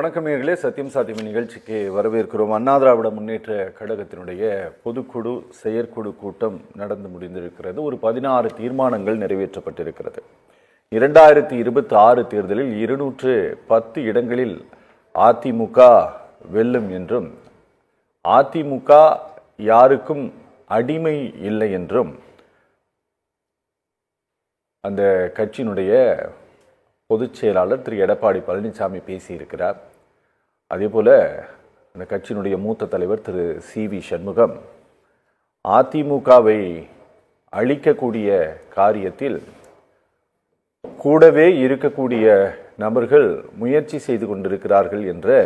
வணக்கம் நேயர்களே, சத்தியம் சாத்தியம் நிகழ்ச்சிக்கு வரவேற்கிறோம். அண்ணா திராவிட முன்னேற்ற கழகத்தினுடைய பொதுக்குழு செயற்குழு கூட்டம் நடந்து முடிந்திருக்கிறது. ஒரு 16 தீர்மானங்கள் நிறைவேற்றப்பட்டிருக்கிறது. 2026 தேர்தலில் 210 இடங்களில் அதிமுக வெல்லும் என்றும், அதிமுக யாருக்கும் அடிமை இல்லை என்றும் அந்த கட்சியினுடைய பொதுச் செயலாளர் திரு எடப்பாடி பழனிசாமி பேசியிருக்கிறார். அதேபோல அந்த கட்சியினுடைய மூத்த தலைவர் திரு சி.வி. சண்முகம் அதிமுகவை அழிக்கக்கூடிய காரியத்தில் கூடவே இருக்கக்கூடிய நபர்கள் முயற்சி செய்து கொண்டிருக்கிறார்கள் என்ற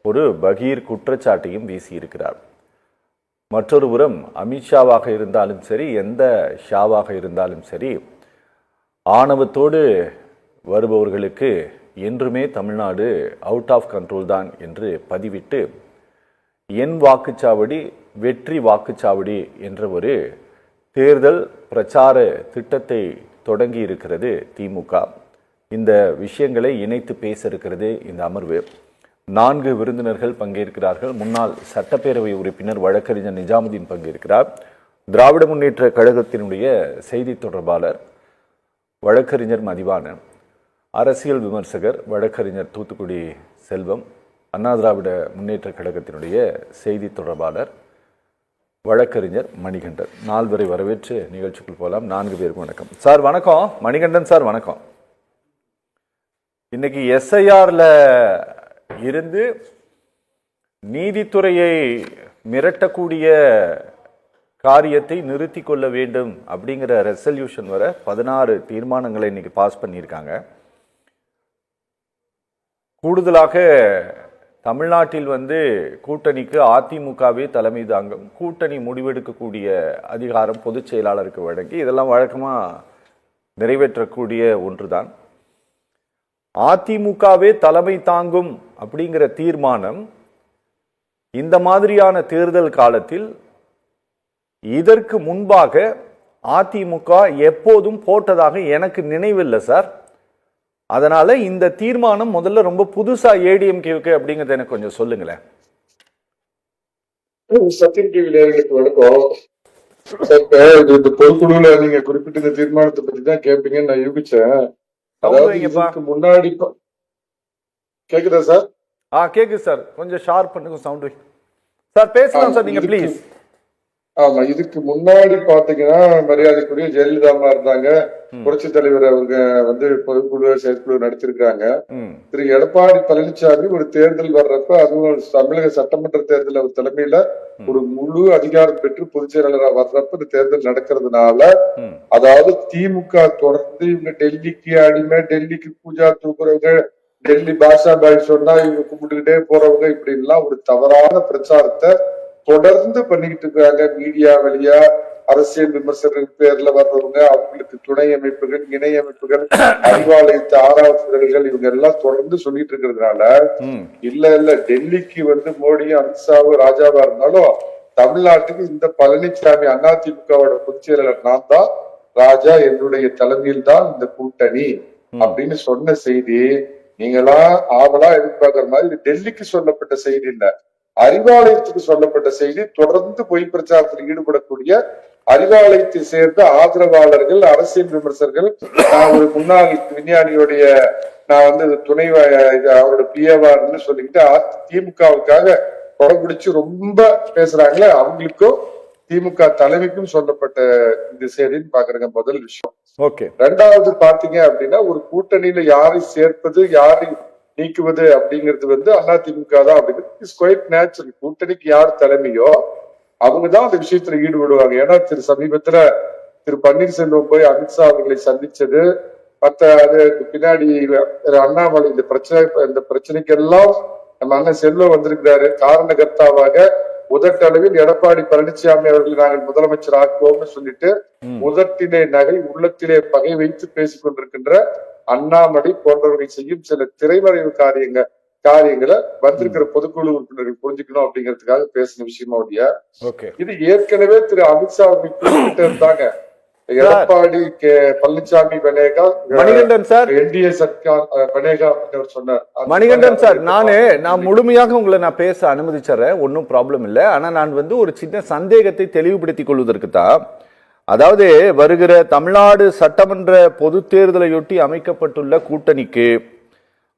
ஒரு பகீர் குற்றச்சாட்டையும் வீசியிருக்கிறார். மற்றொரு புறம் அமித்ஷாவாக இருந்தாலும் சரி, எந்த ஷாவாக இருந்தாலும் சரி, ஆணவத்தோடு வருபவர்களுக்கு என்றுமே தமிழ்நாடு அவுட் ஆஃப் கண்ட்ரோல் தான் என்று பதிவிட்டு என் வாக்குச்சாவடி வெற்றி வாக்குச்சாவடி என்ற ஒரு தேர்தல் பிரச்சார திட்டத்தை தொடங்கி இருக்கிறது திமுக. இந்த விஷயங்களை இணைத்து பேச இருக்கிறது இந்த அமர்வு. 4 விருந்தினர்கள் பங்கேற்கிறார்கள். முன்னாள் சட்டப்பேரவை உறுப்பினர் வழக்கறிஞர் நிஜாமுதீன் பங்கேற்கிறார். திராவிட முன்னேற்ற கழகத்தினுடைய செய்தி தொடர்பாளர் வழக்கறிஞர் மதிவாணன், அரசியல் விமர்சகர் வழக்கறிஞர் தூத்துக்குடி செல்வம், அண்ணா திராவிட முன்னேற்ற கழகத்தினுடைய செய்தி தொடர்பாளர் வழக்கறிஞர் மணிகண்டன். 4 பேரை வரவேற்று நிகழ்ச்சிக்குள் போகலாம். 4 பேருக்கும் வணக்கம். சார் வணக்கம். மணிகண்டன் சார் வணக்கம். இன்னைக்கு எஸ்ஐஆர்ல இருந்து நீதித்துறையை மிரட்டக்கூடிய காரியத்தை நிறுத்தி கொள்ள வேண்டும் அப்படிங்கிற ரெசல்யூஷன் வர 16 தீர்மானங்களை இன்னைக்கு பாஸ் பண்ணியிருக்காங்க. கூடுதலாக தமிழ்நாட்டில் கூட்டணிக்கு அதிமுகவே தலைமை தாங்கும், கூட்டணி முடிவெடுக்கக்கூடிய அதிகாரம் பொதுச் செயலாளருக்கு வழங்கி இதெல்லாம் வழக்கமாக நிறைவேற்றக்கூடிய ஒன்றுதான். அதிமுகவே தலைமை தாங்கும் அப்படிங்கிற தீர்மானம் இந்த மாதிரியான தேர்தல் காலத்தில் இதற்கு முன்பாக அதிமுக எப்போதும் போட்டதாக எனக்கு நினைவில்லை சார். அதனால இந்த தீர்மானம் முதல்ல ரொம்ப புதுசா ஏடிஎம்கேவுக்கு அப்படிங்கறத எனக்கு கொஞ்சம் சொல்லுங்களேன். சத்தியம் டிவி நேயர்களுக்கு வணக்கம். இந்த பொதுக்குழுல நீங்க குறிப்பிட்ட இந்த தீர்மானத்தை பத்தி தான் கேட்பீங்கன்னு நான் யூகிச்சேன். அதாவது இதுக்கு முன்னாடி கேக்குதா சார்? கேக்குது சார். கொஞ்சம் ஷார்ப் பண்ணுங்க சவுண்ட் சார். பேசலாம் சார் நீங்க ப்ளீஸ். ஆமா, இதுக்கு முன்னாடி பாத்தீங்கன்னா மரியாதைக்குரிய ஜெயலலிதா இருந்தாங்க, புரட்சி தலைவர் அவங்க பொதுக்குழு செயற்குழு நடத்திருக்காங்க. திரு எடப்பாடி பழனிசாமி ஒரு தேர்தல் வர்றப்ப, அதுவும் தமிழக சட்டமன்ற தேர்தல் அவர் தலைமையில ஒரு முழு அதிகாரம் பெற்று பொதுச் செயலாளராக வர்றப்ப இந்த தேர்தல் நடக்கிறதுனால, அதாவது திமுக தொடர்ந்து இவங்க டெல்லிக்கு அடிமை, டெல்லிக்கு பூஜா தூக்குறவங்க, டெல்லி பாஷா பாய் சொன்னா இவங்க கும்பிட்டுக்கிட்டே போறவங்க, இப்படி எல்லாம் ஒரு தவறான பிரச்சாரத்தை தொடர்ந்து பண்ணிக்கிட்டு இருக்காங்க. மீடியா வழியா அரசியல் விமர்சகர்கள் பேர்ல வர்றவங்க, அவங்களுக்கு துணை அமைப்புகள், இணை அமைப்புகள், அறிவாலயத்து ஆராய்ச்சிகள், இவங்க எல்லாம் தொடர்ந்து சொல்லிட்டு இருக்கிறதுனால, இல்ல டெல்லிக்கு மோடியும் அமித்ஷாவும் ராஜாவா இருந்தாலும் தமிழ்நாட்டுக்கு இந்த பழனிசாமி அதிமுகவோட பொதுச் செயலாளர் நான் தான் ராஜா, என்னுடைய தலைமையில் தான் இந்த கூட்டணி அப்படின்னு சொன்ன செய்தி நீங்களா ஆவலா எதிர்பார்க்கிற மாதிரி இது டெல்லிக்கு சொல்லப்பட்ட செய்தி இல்ல, அறிவாலயத்துக்கு சொல்லப்பட்ட செய்தி. தொடர்ந்து பொய் பிரச்சாரத்தில் ஈடுபடக்கூடிய அறிவாலயத்தை சேர்ந்த ஆதரவாளர்கள், அரசியல் விமர்சகர்கள், நான் ஒரு முன்னாள் விஞ்ஞானியுடைய நான் துணை அவரோட பிஏவார்னு சொல்லிக்கிட்டு திமுகவுக்காக கொடைபிடிச்சு ரொம்ப பேசுறாங்களே, அவங்களுக்கும் திமுக தலைமைக்கும் சொல்லப்பட்ட இந்த செய்தின்னு பாக்குறேங்க முதல் விஷயம். ரெண்டாவது பாத்தீங்க அப்படின்னா, ஒரு கூட்டணியில யாரை சேர்ப்பது யாரை நீக்குவது அப்படிங்கிறது அதிமுக தான் அப்படிங்கிறது இஸ் குவைட் நேச்சுரல். கூட்டணிக்கு யார் தலைமையோ அவங்கதான் அந்த விஷயத்துல ஈடுபடுவாங்க. ஏன்னா சமீபத்துல திரு பன்னீர்செல்வம் போய் அமித்ஷா அவர்களை சந்திச்சது, அதுக்கு பின்னாடி அண்ணாமலை இந்த பிரச்சனைக்கெல்லாம் நம்ம அண்ணன் செல்வம் வந்திருக்கிறாரு. காரணகர்த்தாவாக முதட்டளவில் எடப்பாடி பழனிசாமி அவர்களை நாங்கள் முதலமைச்சர் ஆக்குவோம்னு சொல்லிட்டு முதட்டிலே நகை உள்ளத்திலே பகை வைத்து பேசிக் கொண்டிருக்கின்ற அண்ணாமலை போன்றவர்கள் செய்யும் சில திரைமறைவு காரியங்களை வந்திருக்கிற பொதுக்குழு உறுப்பினர்கள் புரிஞ்சுக்கணும் அப்படிங்கிறதுக்காக பேசின விஷயமா. இது ஏற்கனவே திரு அமித்ஷா அவர்கள் குறிப்பிட்டு இருந்தாங்க. எடப்பாடி பழனிசாமி பனேகா மணிகண்டன் சார், என்டிஏ சர்க்கார் பனேகா அப்படின்னு சொன்னார். மணிகண்டன் சார், நான் முழுமையாக உங்களை நான் பேச அனுமதிச்சறேன், ஒன்றும் ப்ராப்ளம் இல்லை. ஆனா நான் ஒரு சின்ன சந்தேகத்தை தெளிவுபடுத்திக் கொள்வதற்கு தான், அதாவது வருகிற தமிழ்நாடு சட்டமன்ற பொது தேர்தலையொட்டி அமைக்கப்பட்டுள்ள கூட்டணிக்கு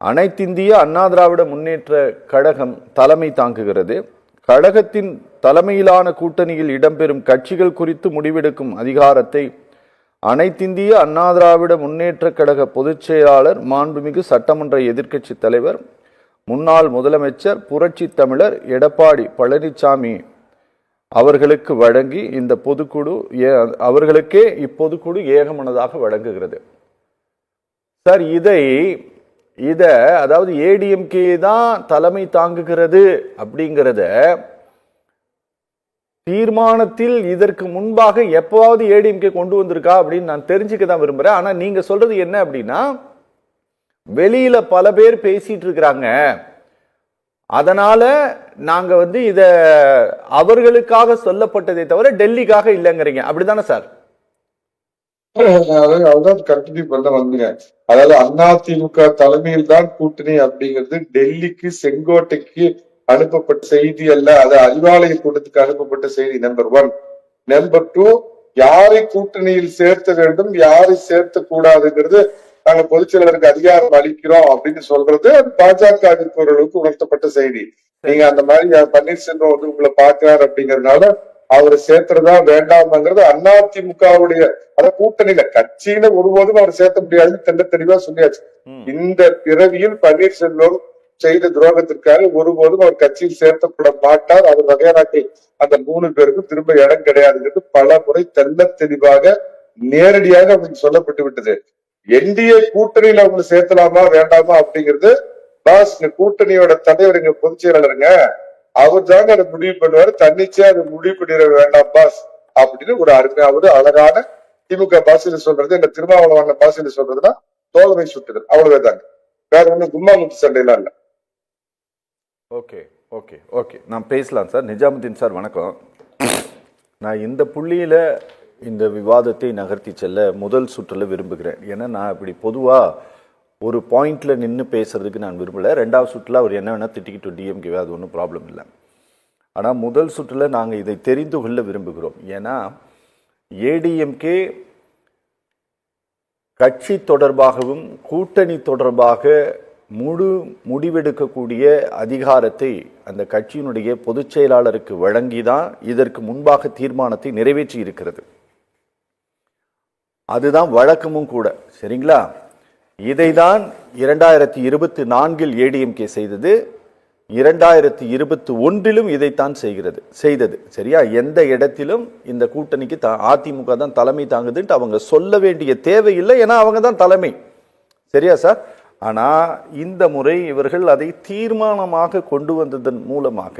அனைத்திந்திய அண்ணா திராவிட முன்னேற்ற கழகம் தலைமை தாங்குகிறது. கழகத்தின் தலைமையிலான கூட்டணியில் இடம்பெறும் கட்சிகள் குறித்து முடிவெடுக்கும் அதிகாரத்தை அனைத்திந்திய அண்ணா திராவிட முன்னேற்ற கழக பொதுச் செயலாளர், மாண்புமிகு சட்டமன்ற எதிர்க்கட்சி தலைவர், முன்னாள் முதலமைச்சர், புரட்சி தமிழர் எடப்பாடி பழனிசாமி அவர்களுக்கு வழங்கி இந்த பொதுக்குழு அவர்களுக்கே இப்பொதுக்குழு ஏகமனதாக வழங்குகிறது. சார், இத அதாவது ஏடிஎம்கே தான் தலைமை தாங்குகிறது அப்படிங்கிறத தீர்மானத்தில் இதற்கு முன்பாக எப்பவாவது ஏடிஎம்கே கொண்டு வந்திருக்கா அப்படின்னு நான் தெரிஞ்சுக்க தான் விரும்புறேன். ஆனா நீங்க சொல்றது என்ன அப்படின்னா, வெளியில பல பேர் பேசிட்டு இருக்கிறாங்க, அதனால நாங்க இத அவர்களுக்காக சொல்லப்பட்டதை தவிர டெல்லிக்காக இல்லைங்கிறீங்க, அப்படிதானே சார்? அதான் கண்டினியூ பண்ண வந்துங்க. அதாவது அதிமுக தலைமையில் தான் கூட்டணி அப்படிங்கிறது டெல்லிக்கு செங்கோட்டைக்கு அனுப்பப்பட்ட செய்தி அல்ல, அது அறிவாலய கூட்டத்துக்கு அனுப்பப்பட்ட செய்தி. நம்பர் 1. நம்பர் 2, யாரை கூட்டணியில் சேர்த்த வேண்டும், யாரை சேர்த்த கூடாதுங்கிறது நாங்க பொதுச் செயலருக்கு அதிகாரம் அளிக்கிறோம் அப்படின்னு சொல்றது அது பாஜக இருப்பவர்களுக்கு உணர்த்தப்பட்ட செய்தி. நீங்க அந்த மாதிரி பன்னீர்செல்வம் உங்களை பாக்குறாரு அப்படிங்கறதுனால அவரை சேர்த்துறதா வேண்டாம்ங்கிறது அதிமுகவுடைய கூட்டணியில கட்சியில ஒருபோதும் அவர் சேர்த்த முடியாதுன்னு தெல்ல தெளிவா சொல்லியாச்சு. இந்த பிறவியில் பன்னீர்செல்வம் செய்த துரோகத்திற்காக ஒருபோதும் அவர் கட்சியில் சேர்த்தப்பட மாட்டார். அவர் வகையராட்டில் அந்த 3 பேருக்கும் திரும்ப இடம் கிடையாதுங்கிறது பல முறை தெல்ல தெளிவாக நேரடியாக அவங்களுக்கு சொல்லப்பட்டு விட்டது. என்டிஏ கூட்டணியில அவங்க சேர்த்தலாமா வேண்டாமா அப்படிங்கிறது பாஸ் கூட்டணியோட தலைவர், எங்க பொதுச் செயலாளருங்க, அவர் தாங்க அதை முடிவு பண்ணுவாரு. தன்னிச்சையா அதை முடிவு பண்ணிட வேண்டாம் பாஸ் அப்படின்னு ஒரு அருமையாவது அழகான திமுக பாசையில சொல்றது, இந்த திருமாவளவன் பாசையில சொல்றதுன்னா தோழமை சுட்டுதல், அவ்வளவுதாங்க. வேற ஒண்ணும் கும்மா முட்டு சண்டையெல்லாம் இல்ல. ஓகே ஓகே ஓகே, நான் பேசலாம் சார். நிஜாமுதீன் சார் வணக்கம். நான் இந்த புள்ளியில இந்த விவாதத்தை நகர்த்தி செல்ல முதல் சுற்றுல விரும்புகிறேன். ஏன்னா நான் இப்படி பொதுவா ஒரு பாயிண்ட்ல நின்று பேசுறதுக்கு நான் விரும்பல. 2வது சுற்றுல அவர் என்ன வேணா திட்டிக்கிட்டு டிஎம்கே, அது ஒன்றும் ப்ராப்ளம் இல்லை. ஆனால் முதல் சுற்றுல நாங்கள் இதை தெரிந்து கொள்ள விரும்புகிறோம். ஏன்னா ஏடிஎம்கே கட்சி தொடர்பாகவும் கூட்டணி தொடர்பாக முழு முடிவெடுக்கக்கூடிய அதிகாரத்தை அந்த கட்சியினுடைய பொதுச் செயலாளருக்கு வழங்கிதான் இதற்கு முன்பாக தீர்மானத்தை நிறைவேற்றி இருக்கிறது. அதுதான் வழக்கமும் கூட, சரிங்களா? இதைதான் 2024 ஏடிஎம்கே செய்தது, 2021 இதைத்தான் செய்தது. சரியா? எந்த இடத்திலும் இந்த கூட்டணிக்கு அதிமுக தான் தலைமை தாங்குதுன்ட்டு அவங்க சொல்ல வேண்டிய தேவையில்லை, ஏன்னா அவங்க தான் தலைமை. சரியா சார்? ஆனா இந்த முறை இவர்கள் அதை தீர்மானமாக கொண்டு வந்ததன் மூலமாக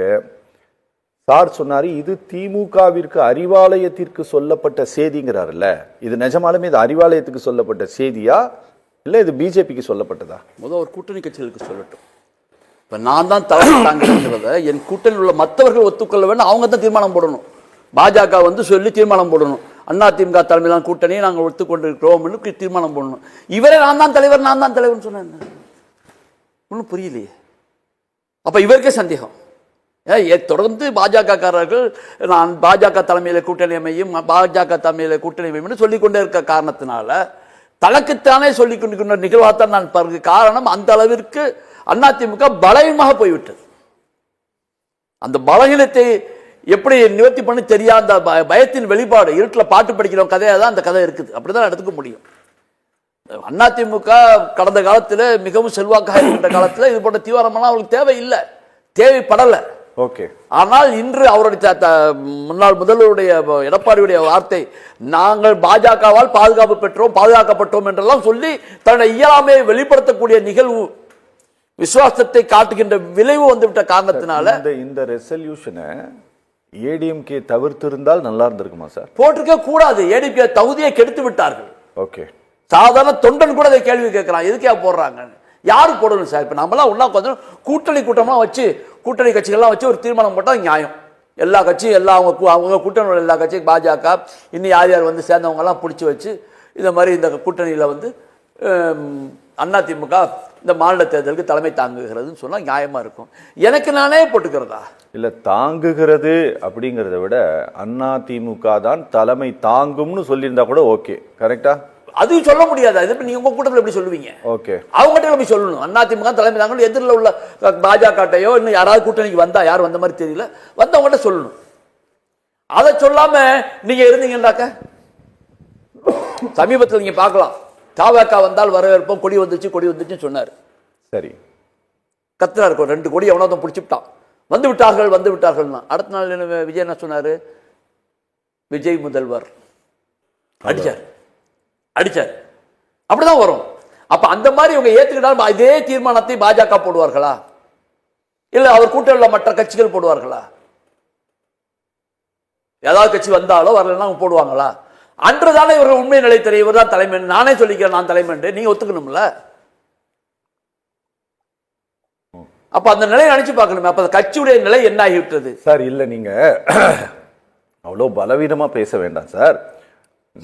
சார் சொன்னாரு, இது திமுகவிற்கு அறிவாலயத்திற்கு சொல்லப்பட்ட செய்திங்கிறாருல்ல, இது நிஜமாலுமே இது அறிவாலயத்துக்கு சொல்லப்பட்ட செய்தியா இல்ல இது பிஜேபிக்கு சொல்லப்பட்டதா? முதல் ஒரு கூட்டணி கட்சிகளுக்கு சொல்லட்டும். இப்ப நான் தான் தலைமை தாங்கிறத என் கூட்டணியில் உள்ள மற்றவர்கள் ஒத்துக்கொள்ள வேண்டும், அவங்க தான் தீர்மானம் போடணும். பாஜக சொல்லி தீர்மானம் போடணும், அதிமுக தலைமையிலான கூட்டணியை நாங்கள் ஒத்துக்கொண்டிருக்கிறோம் தீர்மானம் போடணும். இவரே நான் தான் தலைவர் சொன்னேன், ஒன்றும் புரியலையே. அப்ப இவருக்கே சந்தேகம். தொடர்ந்து பாஜக காரர்கள் நான் பாஜக தலைமையில கூட்டணி அமையும், பாஜக தலைமையில கூட்டணி அமையும் சொல்லிக்கொண்டே இருக்க காரணத்தினால தனக்குத்தானே சொல்லிக் கொண்டிருக்கின்ற நிகழ்வாத்தான் நான் பாருங்க. காரணம், அந்த அளவிற்கு அதிமுக பலவீனமாக போய்விட்டது. அந்த பலகீனத்தை எப்படி நிவர்த்தி பண்ணி தெரியாத பயத்தின் வெளிப்பாடு. இருட்டில் பாட்டு படிக்கிற கதையாக தான் அந்த கதை இருக்குது. அப்படிதான் எடுத்துக்க முடியும். அதிமுக கடந்த காலத்தில் மிகவும் செல்வாக்காக இருக்கின்ற காலத்தில் இது போன்ற தீவிரமான அவங்களுக்கு தேவையில்லை, தேவைப்படலை. ஓகே. ஆனால் இன்று அவருடைய முன்னாள் முதல்வருடைய எடப்பாடியுடைய வார்த்தை, நாங்கள் பாஜகவால் பாதுகாப்பு பெற்றோம், பாதுகாக்கப்பட்டோம் என்றெல்லாம் சொல்லி தன்னுடைய இயலாமையை வெளிப்படுத்தக்கூடிய நிகழ்வு, விசுவாசத்தை காட்டுகின்ற விளைவு வந்துவிட்ட காரணத்தினால இந்த ரெசல்யூஷனை ஏடிஎம்கே தவிர்த்திருந்தால் நல்லா இருந்திருக்குமா சார்? போட்டிருக்க கூடாது. ஏடிஎம்கே தகுதியை கெடுத்து விட்டார்கள். ஓகே. சாதாரண தொண்டன் கூட அதை கேள்வி கேட்கிறான், எதுக்கே போடுறாங்க, யாரு போடணும் சார்? இப்ப நம்மளாம் ஒன்னா கொஞ்சம் கூட்டணி கூட்டம்லாம் வச்சு கூட்டணி கட்சிகள்லாம் வச்சு ஒரு தீர்மானம் போட்டா நியாயம். எல்லா கட்சியும் அவங்க கூட்டணியில் எல்லா கட்சியும் பாஜக இன்னும் யார் யார் வந்து சேர்ந்தவங்கெல்லாம் பிடிச்சி வச்சு இந்த மாதிரி இந்த கூட்டணியில் வந்து அதிமுக இந்த மாநில தேர்தலுக்கு தலைமை தாங்குகிறதுன்னு சொன்னால் நியாயமாக இருக்கும். எனக்கு நானே போட்டுக்கிறதா? இல்லை, தாங்குகிறது அப்படிங்கிறத விட அதிமுக தான் தலைமை தாங்கும்னு சொல்லியிருந்தா கூட ஓகே. கரெக்டா? அது சொல்ல முடியாது. அது நீங்க உங்க கூட்டத்தில் எப்படி சொல்லுவீங்க? ஓகே, அவங்ககிட்ட போய் சொல்லணும் அதிமுக தலைமை தாங்கணும். எதிரில் உள்ள பாஜகட்டையோ இன்னும் யாராவது கூட்டணிக்கு வந்தா, யார் வந்த மாதிரி தெரியல, வந்தவங்ககிட்ட சொல்லணும். அதை சொல்லாம நீங்க இருந்தீங்கன்னாக்க சமீபத்தில் நீங்க பார்க்கலாம், தாவக வந்தால் வரவேற்போம், கொடி வந்துச்சுன்னு சொன்னார். சரி, கத்துறா இருக்கும் 2 கோடி எவனோ பிடிச்சிட்டான், வந்து விட்டார்கள். அடுத்த நாள் விஜய் என்ன சொன்னாரு? விஜய் முதல்வர் அடிச்சார். அப்படிதான் வரும். அப்ப அந்த மாதிரி இவங்க ஏத்துக்கிட்டாலும் இதே தீர்மானத்தை பாஜக போடுவார்களா, இல்ல அவர் கூட்டணியில் மற்ற கட்சிகள் போடுவார்களா? ஏதாவது கட்சி வந்தாலோ வரலன்னா போடுவாங்களா? அன்றுதானே இவர்கள் உண்மை நிலை தெரியும். இவர் தான் தலைமை, நானே சொல்லிக்கிறேன் நான் தலைமை, நீங்க ஒத்துக்கணும்ல. அப்ப அந்த நிலையை நினைச்சு பார்க்கணுமே. அப்ப கட்சியுடைய நிலை என்ன ஆகிவிட்டது சார்? இல்ல, நீங்க அவ்வளவு பலவீனமா பேச வேண்டாம் சார்.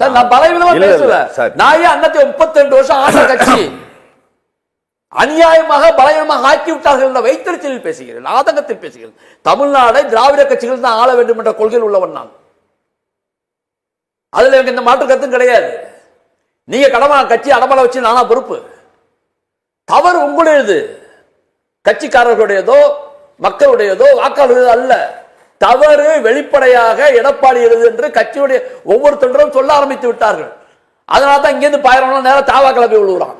நான் பலவீனமா பேசல. நான் ஏன் 32 வருஷம் ஆண்ட கட்சி அநியாயமாக பலவீனமாக ஆக்கி விட்டார்கள் என்ற வைத்தறிச்சலில் பேசுகிறேன், ஆதங்கத்தில் பேசுகிறேன். தமிழ்நாடை திராவிட கட்சிகள் தான் ஆள வேண்டும் என்ற கொள்கையில் உள்ளவன் நான். அதுல எனக்கு இந்த மாற்று கருத்தும் கிடையாது. நீங்க கட்சி அடமலை வச்சு நானா பொறுப்பு? தவறு உங்களுடையது, கட்சிக்காரர்களுடையதோ மக்களுடையதோ வாக்காளர்களோ அல்ல. தவறு வெளிப்படையாக எடப்பாடி எழுது என்று கட்சியுடைய ஒவ்வொரு தொண்டரும் சொல்ல ஆரம்பித்து விட்டார்கள். அதனால தான் இங்கிருந்து பாயிரம் நேரம் தாவா கிளப்பி விழுகிறான்.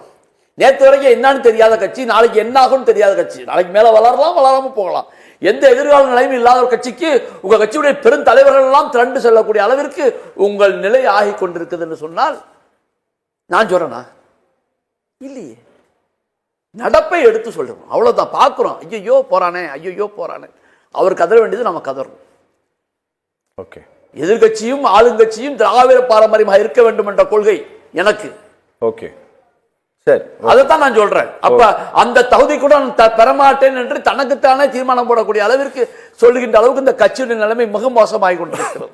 நேற்று வரைக்கும் என்னன்னு தெரியாத கட்சி, நாளைக்கு என்ன ஆகும் தெரியாத கட்சி, நாளைக்கு மேல வளரலாம் வளராம போகலாம். எந்த எதிர்கால நிலையும் இல்லாத ஒரு கட்சிக்கு உங்க கட்சியுடைய பெருந்தலைவர்கள் எல்லாம் திரண்டு செல்லக்கூடிய அளவிற்கு உங்கள் நிலை ஆகி கொண்டிருக்குது என்று சொன்னால் நான் சொல்றேனா? இல்லையே. நடப்பை எடுத்து சொல்றோம், அவ்வளவுதான். பார்க்கிறோம், ஐயோ போறானே, அவர் கதற வேண்டியது நம்ம கதறணும். ஓகே, எதிர்கட்சியும் ஆளுங்கட்சியும் திராவிட பாரம்பரியமாக இருக்க வேண்டும் என்ற கொள்கை எனக்கு. ஓகே, சரி, அதைத்தான் நான் சொல்றேன். அப்ப அந்த தகுதி கூட பெறமாட்டேன் என்று தனக்குத்தானே தீர்மானம் போடக்கூடிய அளவிற்கு சொல்லுகின்ற அளவுக்கு இந்த கட்சியுடைய நிலைமை மிக மோசமாகி கொண்டிருக்கிறது.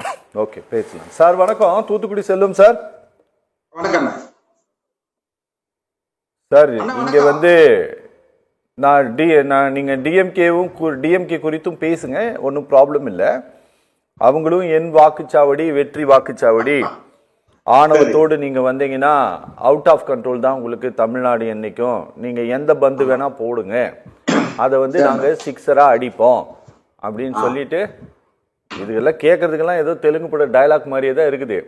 ஓகே, பேசலாம் சார். வணக்கம், தூத்துக்குடி செல்லும் சார். வணக்கம் சார். இங்க வந்து நீங்க டிஎம்கே குறித்தும் பேசுங்க, ஒன்றும் ப்ராப்ளம் இல்லை. அவங்களும் என் வாக்குச்சாவடி வெற்றி வாக்குச்சாவடி ஆணவத்தோடு நீங்க வந்தீங்கன்னா அவுட் ஆஃப் கண்ட்ரோல் தான் உங்களுக்கு தமிழ்நாடு. என்னைக்கும் நீங்க எந்த பந்து வேணா போடுங்க, அதை வந்து நாங்க 6 அடிப்போம் அப்படின்னு சொல்லிட்டு இதுக்கெல்லாம் கேட்கறதுக்கெல்லாம் ஏதோ தெலுங்கு பட டைலாக் மாதிரியே தான் இருக்குது.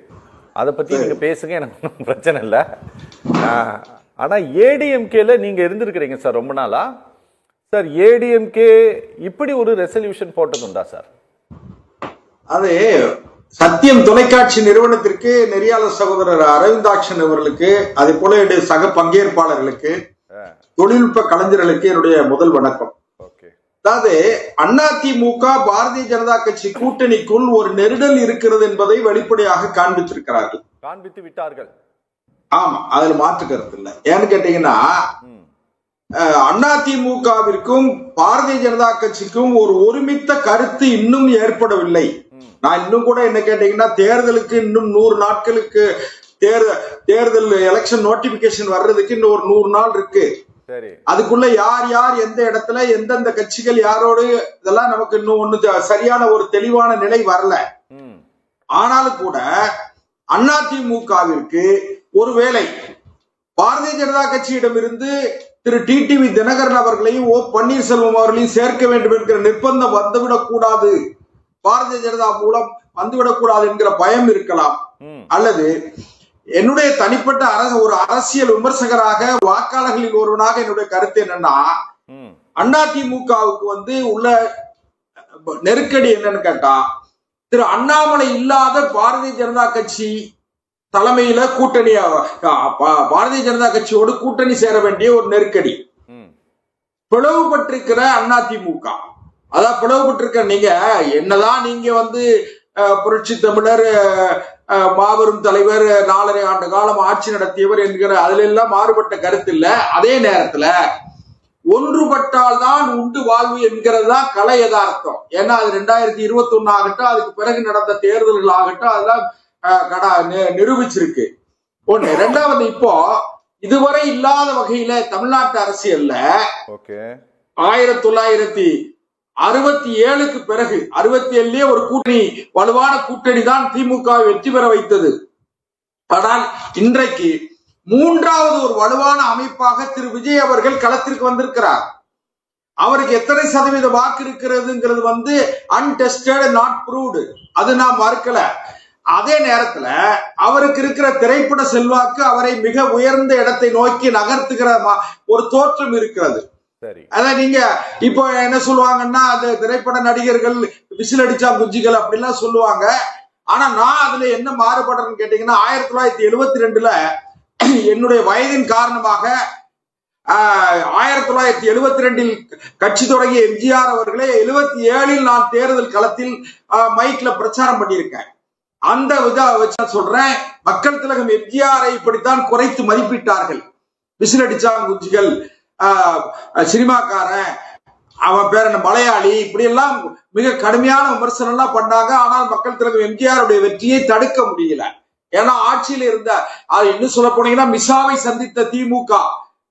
அதை பத்தி நீங்க பேசுங்க, எனக்கு ஒன்றும் பிரச்சனை இல்லை. ஆனா ஏடிஎம்கேல நீங்க இருந்திருக்கிறீங்க சார் ரொம்ப நாளா. சார், ஏடிஎம்கே இப்படி ஒரு ரெசல்யூஷன் போட்டதுண்டா சார்? அது சத்தியம் தொலைக்காட்சி நிறுவனத்திற்கு நெறியாளர் சகோதரர் அரவிந்தாக்ஷன் அவர்களுக்கு, அதே போல என்னுடைய சக பங்கேற்பாளர்களுக்கு, தொழில்நுட்ப கலைஞர்களுக்கு என்னுடைய முதல் வணக்கம். அதாவது அதிமுக பாரதிய ஜனதா கட்சி கூட்டணிக்குள் ஒரு நெருடல் இருக்கிறது என்பதை வெளிப்படையாக காண்பித்து விட்டார்கள். ஆமா, அதுல மாற்று கருத்து இல்லை. ஏன்னு கேட்டீங்கன்னா, அதிமுகவிற்கும் பாரதிய ஜனதா கட்சிக்கும் ஒரு ஒருமித்த கருத்து இன்னும் ஏற்படவில்லை. நான் இன்னும் கூட என்ன கேட்டீங்கன்னா, தேர்தலுக்கு இன்னும் 100 நாட்களுக்கு தேர்தல் எலெக்ஷன் நோட்டிபிகேஷன் வர்றதுக்கு இன்னும் ஒரு 100 நாள் இருக்கு. அதுக்குள்ள யார் யார் எந்த இடத்துல எந்தெந்த கட்சிகள் யாரோடு, இதெல்லாம் நமக்கு இன்னும் ஒண்ணு சரியான ஒரு தெளிவான நிலை வரல. ஆனாலும் கூட அதிமுகவிற்கு ஒருவேளை பாரதிய ஜனதா கட்சியிடமிருந்து திரு டிடிவி தினகரன் அவர்களையும் ஓ பன்னீர்செல்வம் அவர்களையும் சேர்க்க வேண்டும் என்கிற நிர்பந்தம் வந்துவிடக் கூடாது, பாரதிய ஜனதா மூலம் வந்துவிடக்கூடாது என்கிற பயம் இருக்கலாம். அல்லது என்னுடைய தனிப்பட்ட ஒரு அரசியல் விமர்சகராக வாக்காளர்களில் ஒருவனாக என்னுடைய கருத்து என்னன்னா, அதிமுகவுக்கு வந்து உள்ள நெருக்கடி என்னன்னு கேட்டா, திரு அண்ணாமலை இல்லாத பாரதிய ஜனதா கட்சி தலைமையில கூட்டணி, பாரதிய ஜனதா கட்சியோடு கூட்டணி சேர வேண்டிய ஒரு நெருக்கடி. பிளவுபட்டிருக்கிற அதிமுக, அதான் பிளவுபட்டிருக்க, நீங்க என்னதான் நீங்க வந்து புரட்சி தமிழர் மாபெரும் தலைவர் 4.5 ஆண்டு காலம் ஆட்சி நடத்தியவர் என்கிற அதுல எல்லாம் மாறுபட்ட கருத்து இல்ல. அதே நேரத்துல ஒன்றுபட்டால் தான் உண்டு வாழ்வு என்கிறது தான் கலை யதார்த்தம். ஏன்னா அது 2021 ஆகட்டும், அதுக்கு பிறகு நடந்த தேர்தல்கள் ஆகட்டும், அதெல்லாம் நிரூபிச்சிருக்கு. ஒண்ணு. ரெண்டாவது, இப்போ இதுவரை இல்லாத வகையில தமிழ்நாட்டு அரசியல்ல 1967க்கு பிறகு 67லயே ஒரு கூட்டணி, வலுவான கூட்டணி தான் திமுக வெற்றி பெற வைத்தது. ஆனால் இன்றைக்கு மூன்றாவது ஒரு வலுவான அமைப்பாக திரு விஜய் அவர்கள் களத்திற்கு வந்திருக்கிறார். அவருக்கு எத்தனை சதவீத வாக்கு இருக்கிறதுங்கிறது வந்து அன்டெஸ்டட், நாட் ப்ரூவ்டு, அது நான் மறுக்கல. அதே நேரத்துல அவருக்கு இருக்கிற திரைப்பட செல்வாக்கு அவரை மிக உயர்ந்த இடத்தை நோக்கி நகர்த்துகிற ஒரு தோற்றம் இருக்கிறது. அதான் நீங்க இப்போ என்ன சொல்லுவாங்கன்னா, அந்த திரைப்பட நடிகர்கள் விசில் அடிச்சா குஞ்சிகள் அப்படிலாம் சொல்லுவாங்க. ஆனா நான் அதுல என்ன மாறுபடுறேன்னு கேட்டீங்கன்னா, 1972ல என்னுடைய வயதின் காரணமாக 1972 கட்சி தொடங்கிய எம்ஜிஆர் அவர்களே 77 நான் தேர்தல் களத்தில் மைக்ல பிரச்சாரம் பண்ணியிருக்கேன். அந்த வச்சு சொல்றேன், மக்கள் திலகம் எம்ஜிஆரை இப்படித்தான் குறைத்து மதிப்பிட்டார்கள். விசில் அடிச்சாங்க குஞ்சிகள், சினிமாக்காரன், அவன் பேர் என்ன மலையாளி, இப்படி எல்லாம் மிக கடுமையான விமர்சனம் எல்லாம் பண்ணாங்க. ஆனால் மக்கள் திலகம் எம்ஜிஆருடைய வெற்றியை தடுக்க முடியல. ஏன்னா ஆட்சியில் இருந்த, இன்னும் சொல்ல போனீங்கன்னா, மிசாவை சந்தித்த திமுக,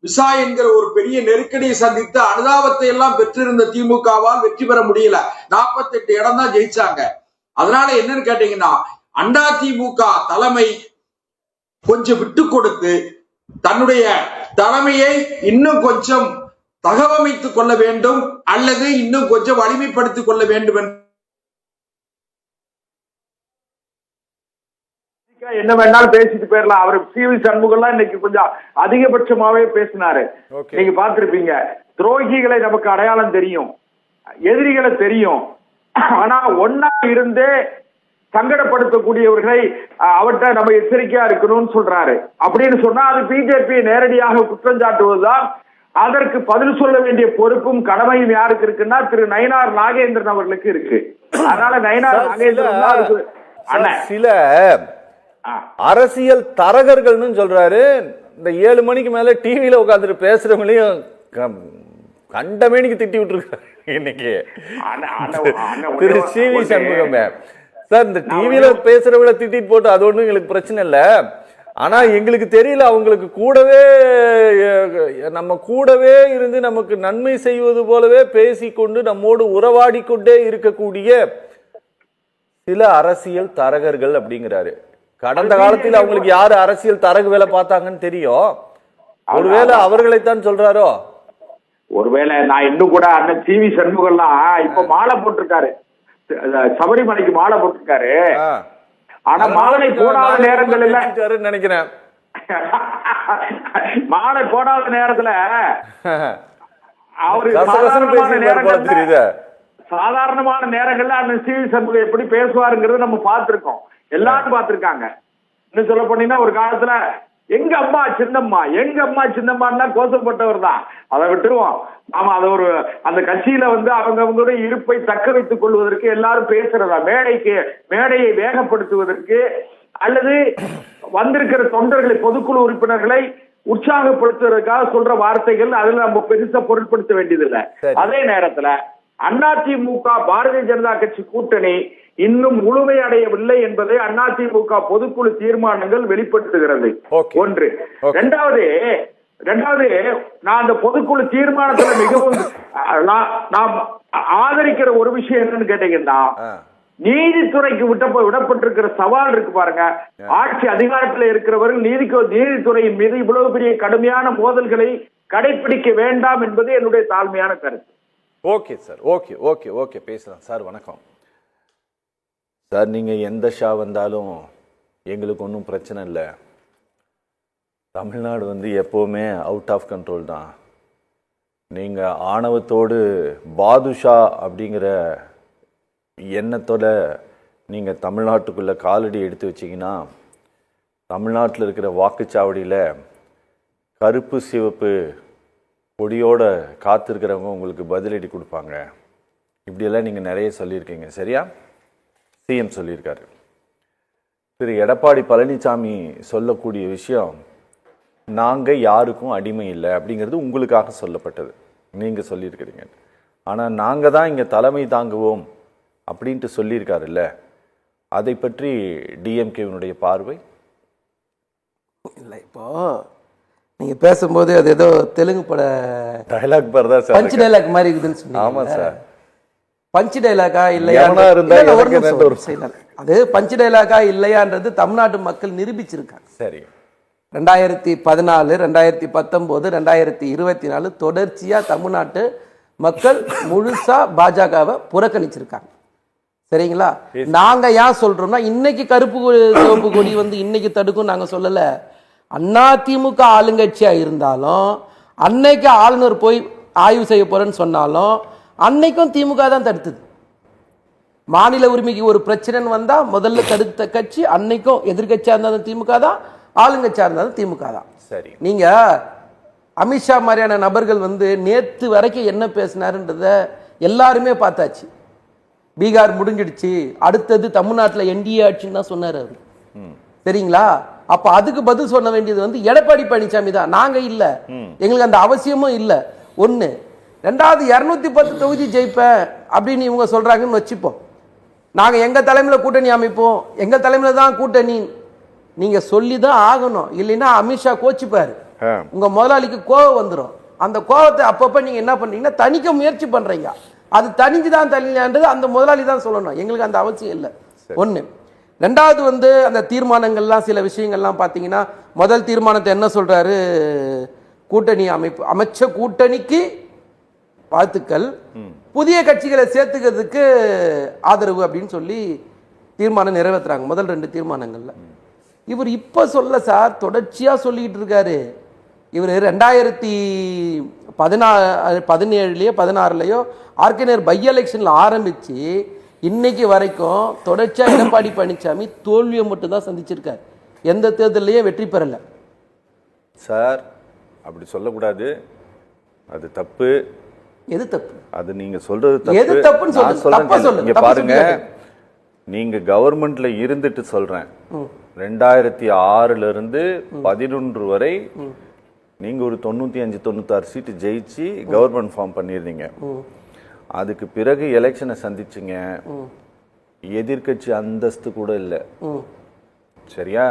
மிசா என்கிற ஒரு பெரிய நெருக்கடியை சந்தித்து அனுதாபத்தை எல்லாம் பெற்றிருந்த திமுகவால் வெற்றி பெற முடியல. 48 இடம் தான் ஜெயிச்சாங்க. அதனால என்னன்னு கேட்டீங்கன்னா, அதிமுக தலைமை கொஞ்சம் விட்டு கொடுத்து தன்னுடைய தலைமையை இன்னும் கொஞ்சம் தகவமைத்துக் கொள்ள வேண்டும், அல்லது இன்னும் கொஞ்சம் வலிமைப்படுத்திக் கொள்ள வேண்டும். என்ன வேணாலும் பேசிட்டு போயிடலாம். அவர் சி.வி. சண்முகம் இன்னைக்கு கொஞ்சம் அதிகபட்சமாவே பேசினாரு. நீங்க பார்த்திருப்பீங்க. துரோகிகளை நமக்கு அடையாளம் தெரியும், எதிரிகளை தெரியும். ஆனா ஒன்னா இருந்தே சங்கடப்படுத்தக்கூடியவர்களை அவர்கிட்ட நம்ம எச்சரிக்கையா இருக்கணும்னு சொல்றாரு. அப்படின்னு சொன்னா அது பிஜேபி நேரடியாக குற்றம் சாட்டுவதுதான். அதற்கு பதில் சொல்ல வேண்டிய பொறுப்பும் கடமையும் யாருக்கு இருக்குன்னா திரு நயினார் நாகேந்திரன் அவர்களுக்கு இருக்கு. அதனால நயினார் நாகேந்திரன் சில அரசியல் தரகர்கள்னு சொல்றாரு. இந்த 7 மணிக்கு மேல டிவியில உட்காந்துட்டு பேசுறவங்களையும் கண்டமேனிக்கு திட்டி விட்டுருக்காரு இன்னைக்கு திரு சி.வி. சண்முகம் சார். இந்த டிவியில பேசுறவங்களை திட்டிட்டு போட்டு அது ஒண்ணும் எங்களுக்கு பிரச்சனை இல்லை. ஆனா எங்களுக்கு தெரியல, அவங்களுக்கு நம்ம கூடவே இருந்து நமக்கு நன்மை செய்வது போலவே பேசிக்கொண்டு நம்மோடு உறவாடி கொண்டே இருக்கக்கூடிய சில அரசியல் தரகர்கள் அப்படிங்கிறாரு. கடந்த காலத்தில் அவங்களுக்கு யாரு அரசியல் தரகு வேலை பார்த்தாங்கன்னு தெரியும். ஒருவேளை அவர்களைத்தான் சொல்றாரோ? ஒருவேளை நான் இன்னும் கூட அண்ணன் சி.வி. சண்முகம்லாம் இப்ப மாலை போட்டிருக்காரு, சபரிமலைக்கு மாலை போட்டிருக்காரு. ஆனா மாலை போடாத நேரங்கள் இல்ல நினைக்கிறேன். மாலை போடாத நேரத்துல அவரு சாதாரணமான நேரங்கள்ல அந்த சி.வி. சண்முகம் எப்படி பேசுவாருங்கிறது நம்ம பார்த்திருக்கோம், எல்லாரும் பார்த்திருக்காங்க. இன்னும் சொல்ல போனீங்கன்னா, ஒரு காலத்துல எங்க அம்மா சின்னம்மா கோசப்பட்டவர் தான். அதை விட்டுருவோம். ஆமா, அது ஒரு அந்த கட்சியில அவங்களுடைய இருப்பை தக்க வைத்துக் கொள்வதற்கு எல்லாரும் பேசுறதா, மேடையை வேகப்படுத்துவதற்கு, அல்லது வந்திருக்கிற தொண்டர்களை, பொதுக்குழு உறுப்பினர்களை உற்சாகப்படுத்துவதற்காக சொல்ற வார்த்தைகள், அதுல நம்ம பெருசா பொருட்படுத்த வேண்டியதில்லை. அதே நேரத்துல அதிமுக பாரதிய ஜனதா கட்சி கூட்டணி இன்னும் முழுமையடையவில்லை என்பதை அதிமுக பொதுக்குழு தீர்மானங்கள் வெளிப்படுத்துகிறது. ஒன்று. இரண்டாவது, நான் அந்த பொதுக்குழு தீர்மானத்துல மிகவும் நாம் ஆதரிக்கிற ஒரு விஷயம் என்னன்னு கேட்டீங்கன்னா, நீதித்துறைக்கு விடப்பட்டிருக்கிற சவால் இருக்கு பாருங்க. ஆட்சி அதிகாரத்தில் இருக்கிறவர்கள் நீதித்துறையின் மீது இவ்வளவு பெரிய கடுமையான மோதல்களை கடைபிடிக்க வேண்டாம் என்பது என்னுடைய தாழ்மையான கருத்து. ஓகே சார், ஓகே பேசலாம் சார். வணக்கம் சார். நீங்கள் எந்த ஷா வந்தாலும் எங்களுக்கு ஒன்றும் பிரச்சனை இல்லை. தமிழ்நாடு எப்போவுமே அவுட் ஆஃப் கண்ட்ரோல் தான். நீங்கள் ஆணவத்தோடு பாதுஷா அப்படிங்கிற எண்ணத்தோட நீங்கள் தமிழ்நாட்டுக்குள்ளே காலடி எடுத்து வச்சிங்கன்னா, தமிழ்நாட்டில் இருக்கிற வாக்குச்சாவடியில் கருப்பு சிவப்பு கொடியோட காத்திருக்கிறவங்க உங்களுக்கு பதிலடி கொடுப்பாங்க. இப்படியெல்லாம் நீங்கள் நிறைய சொல்லியிருக்கீங்க, சரியா? சிஎம் சொல்லியிருக்காரு. திரு எடப்பாடி பழனிசாமி சொல்லக்கூடிய விஷயம், நாங்கள் யாருக்கும் அடிமை இல்லை அப்படிங்கிறது உங்களுக்காக சொல்லப்பட்டது. நீங்க சொல்லியிருக்கிறீங்க. ஆனா நாங்க தான் இங்க தலைமை தாங்குவோம் அப்படின்ட்டு சொல்லியிருக்காருல்ல, அதை பற்றி டிஎம்கேவினுடைய பார்வை? இல்லை, இப்போ நீங்க பேசும்போது அது ஏதோ தெலுங்கு பட டயலாக் பார் தான் பஞ்ச் சார். டைலாக் மாதிரி இருக்குதுன்னு சொன்னீங்க. ஆமா சார். பஞ்ச் டைலாக்கா இல்லையா? எவனா இருந்தா இல்ல, ஒரு எனக்கு நிமிஷம், ரெண்டு ஒரு செய்யலாம். அது பஞ்ச் டைலாக்கா இல்லையான்றது தமிழ்நாட்டு மக்கள் நிரூபிச்சிருக்காங்க. சரி. 2014, 2019, 2024 தொடர்ச்சியா தமிழ்நாட்டு மக்கள் முழுசா பாஜகவை புறக்கணிச்சிருக்காங்க. சரிங்களா? நாங்க ஏன் சொல்றோம்னா, இன்னைக்கு கருப்பு சிவப்பு கொடி வந்து இன்னைக்கு தடுக்கும் நாங்க சொல்லல. அதிமுக ஆளுங்கட்சியா இருந்தாலும், அன்னைக்கு ஆளுநர் போய் ஆய்வு செய்ய போறேன்னு சொன்னாலும் அன்னைக்கும் திமுக தான் தடுத்தது. மாநில உரிமைக்கு ஒரு பிரச்சனை வந்தா முதல்ல தடுத்த கட்சி அன்னைக்கும் எதிர்கட்சியா இருந்தாலும் திமுக தான், ஆளுங்கட்சியா இருந்தாலும் திமுக தான். சரி. நீங்க அமித்ஷா மாதிரியான நபர்கள் வந்து நேத்து வரைக்கும் என்ன பேசினாருன்றத எல்லாருமே பார்த்தாச்சு. பீகார் முடிஞ்சிடுச்சு, அடுத்தது தமிழ்நாட்டில் என்டிஏ ஆட்சின்னு தான் சொன்னார் அவர். சரிங்களா? அப்ப அதுக்கு பதில் சொல்ல வேண்டியது வந்து எடப்பாடி பழனிசாமி தான். நாங்க இல்ல, எங்களுக்கு அந்த அவசியமும் இல்ல. ஒண்ணு. ரெண்டாவது, 210 தொகுதி ஜெயிப்பேன் அப்படின்னு இவங்க சொல்றாங்கன்னு வச்சுப்போம். நாங்க எங்க தலைமையில கூட்டணி அமைப்போம், எங்க தலைமையில தான் கூட்டணி நீங்க சொல்லிதான் ஆகணும். இல்லைன்னா அமித்ஷா கோச்சிப்பாரு, உங்க முதலாளிக்கு கோவம் வந்துடும். அந்த கோவத்தை அப்பப்ப நீங்க என்ன பண்றீங்கன்னா தணிக்க முயற்சி பண்றீங்க. அது தனிஞ்சுதான் தனின்றது அந்த முதலாளி தான் சொல்லணும். எங்களுக்கு அந்த அவசியம் இல்லை. ஒண்ணு. ரெண்டாவது வந்து அந்த தீர்மானங்கள்லாம் சில விஷயங்கள்லாம் பார்த்தீங்கன்னா, முதல் தீர்மானத்தை என்ன சொல்றாரு, கூட்டணி அமைச்ச கூட்டணிக்கு வாழ்த்துக்கள், புதிய கட்சிகளை சேர்த்துக்கிறதுக்கு ஆதரவு அப்படின்னு சொல்லி தீர்மானம் நிறைவேற்றுறாங்க. முதல் 2 தீர்மானங்கள்ல இவர் இப்ப சொல்ல சார், தொடர்ச்சியா சொல்லிட்டு இருக்காரு. இவர் 2017லயோ 16லயோ ஆர்கனைசர் பை எலெக்ஷன்ல ஆரம்பிச்சு இன்னைக்கு வரைக்கும் தொடர்ச்சியா எடப்பாடி பழனிசாமி தோல்வியை மட்டும் தான் சந்திச்சிருக்காரு. எந்த தேர்தலையும் வெற்றி பெறல. சார் அப்படி சொல்லக்கூடாது, அது தப்பு. எது தப்பு? அது நீங்க சொல்றது எது தப்பு. தப்புன்னு நான் சொல்லுங்க. சொல்றேன் தப்பா சொல்லுங்க. இங்க தப்பு பாருங்க, சொல்லுங்க. நீங்க கவர்மெண்ட்ல இருந்துட்டு சொல்றேன், 2006ல இருந்து 11 வரை நீங்க ஒரு 95-96 சீட்டு ஜெயிச்சு கவர்மெண்ட் ஃபார்ம் பண்ணிருந்தீங்க. அதுக்கு பிறகு எலெக்ஷனை சந்திச்சுங்க, எதிர்கட்சி அந்தஸ்து கூட இல்லை. சரியா?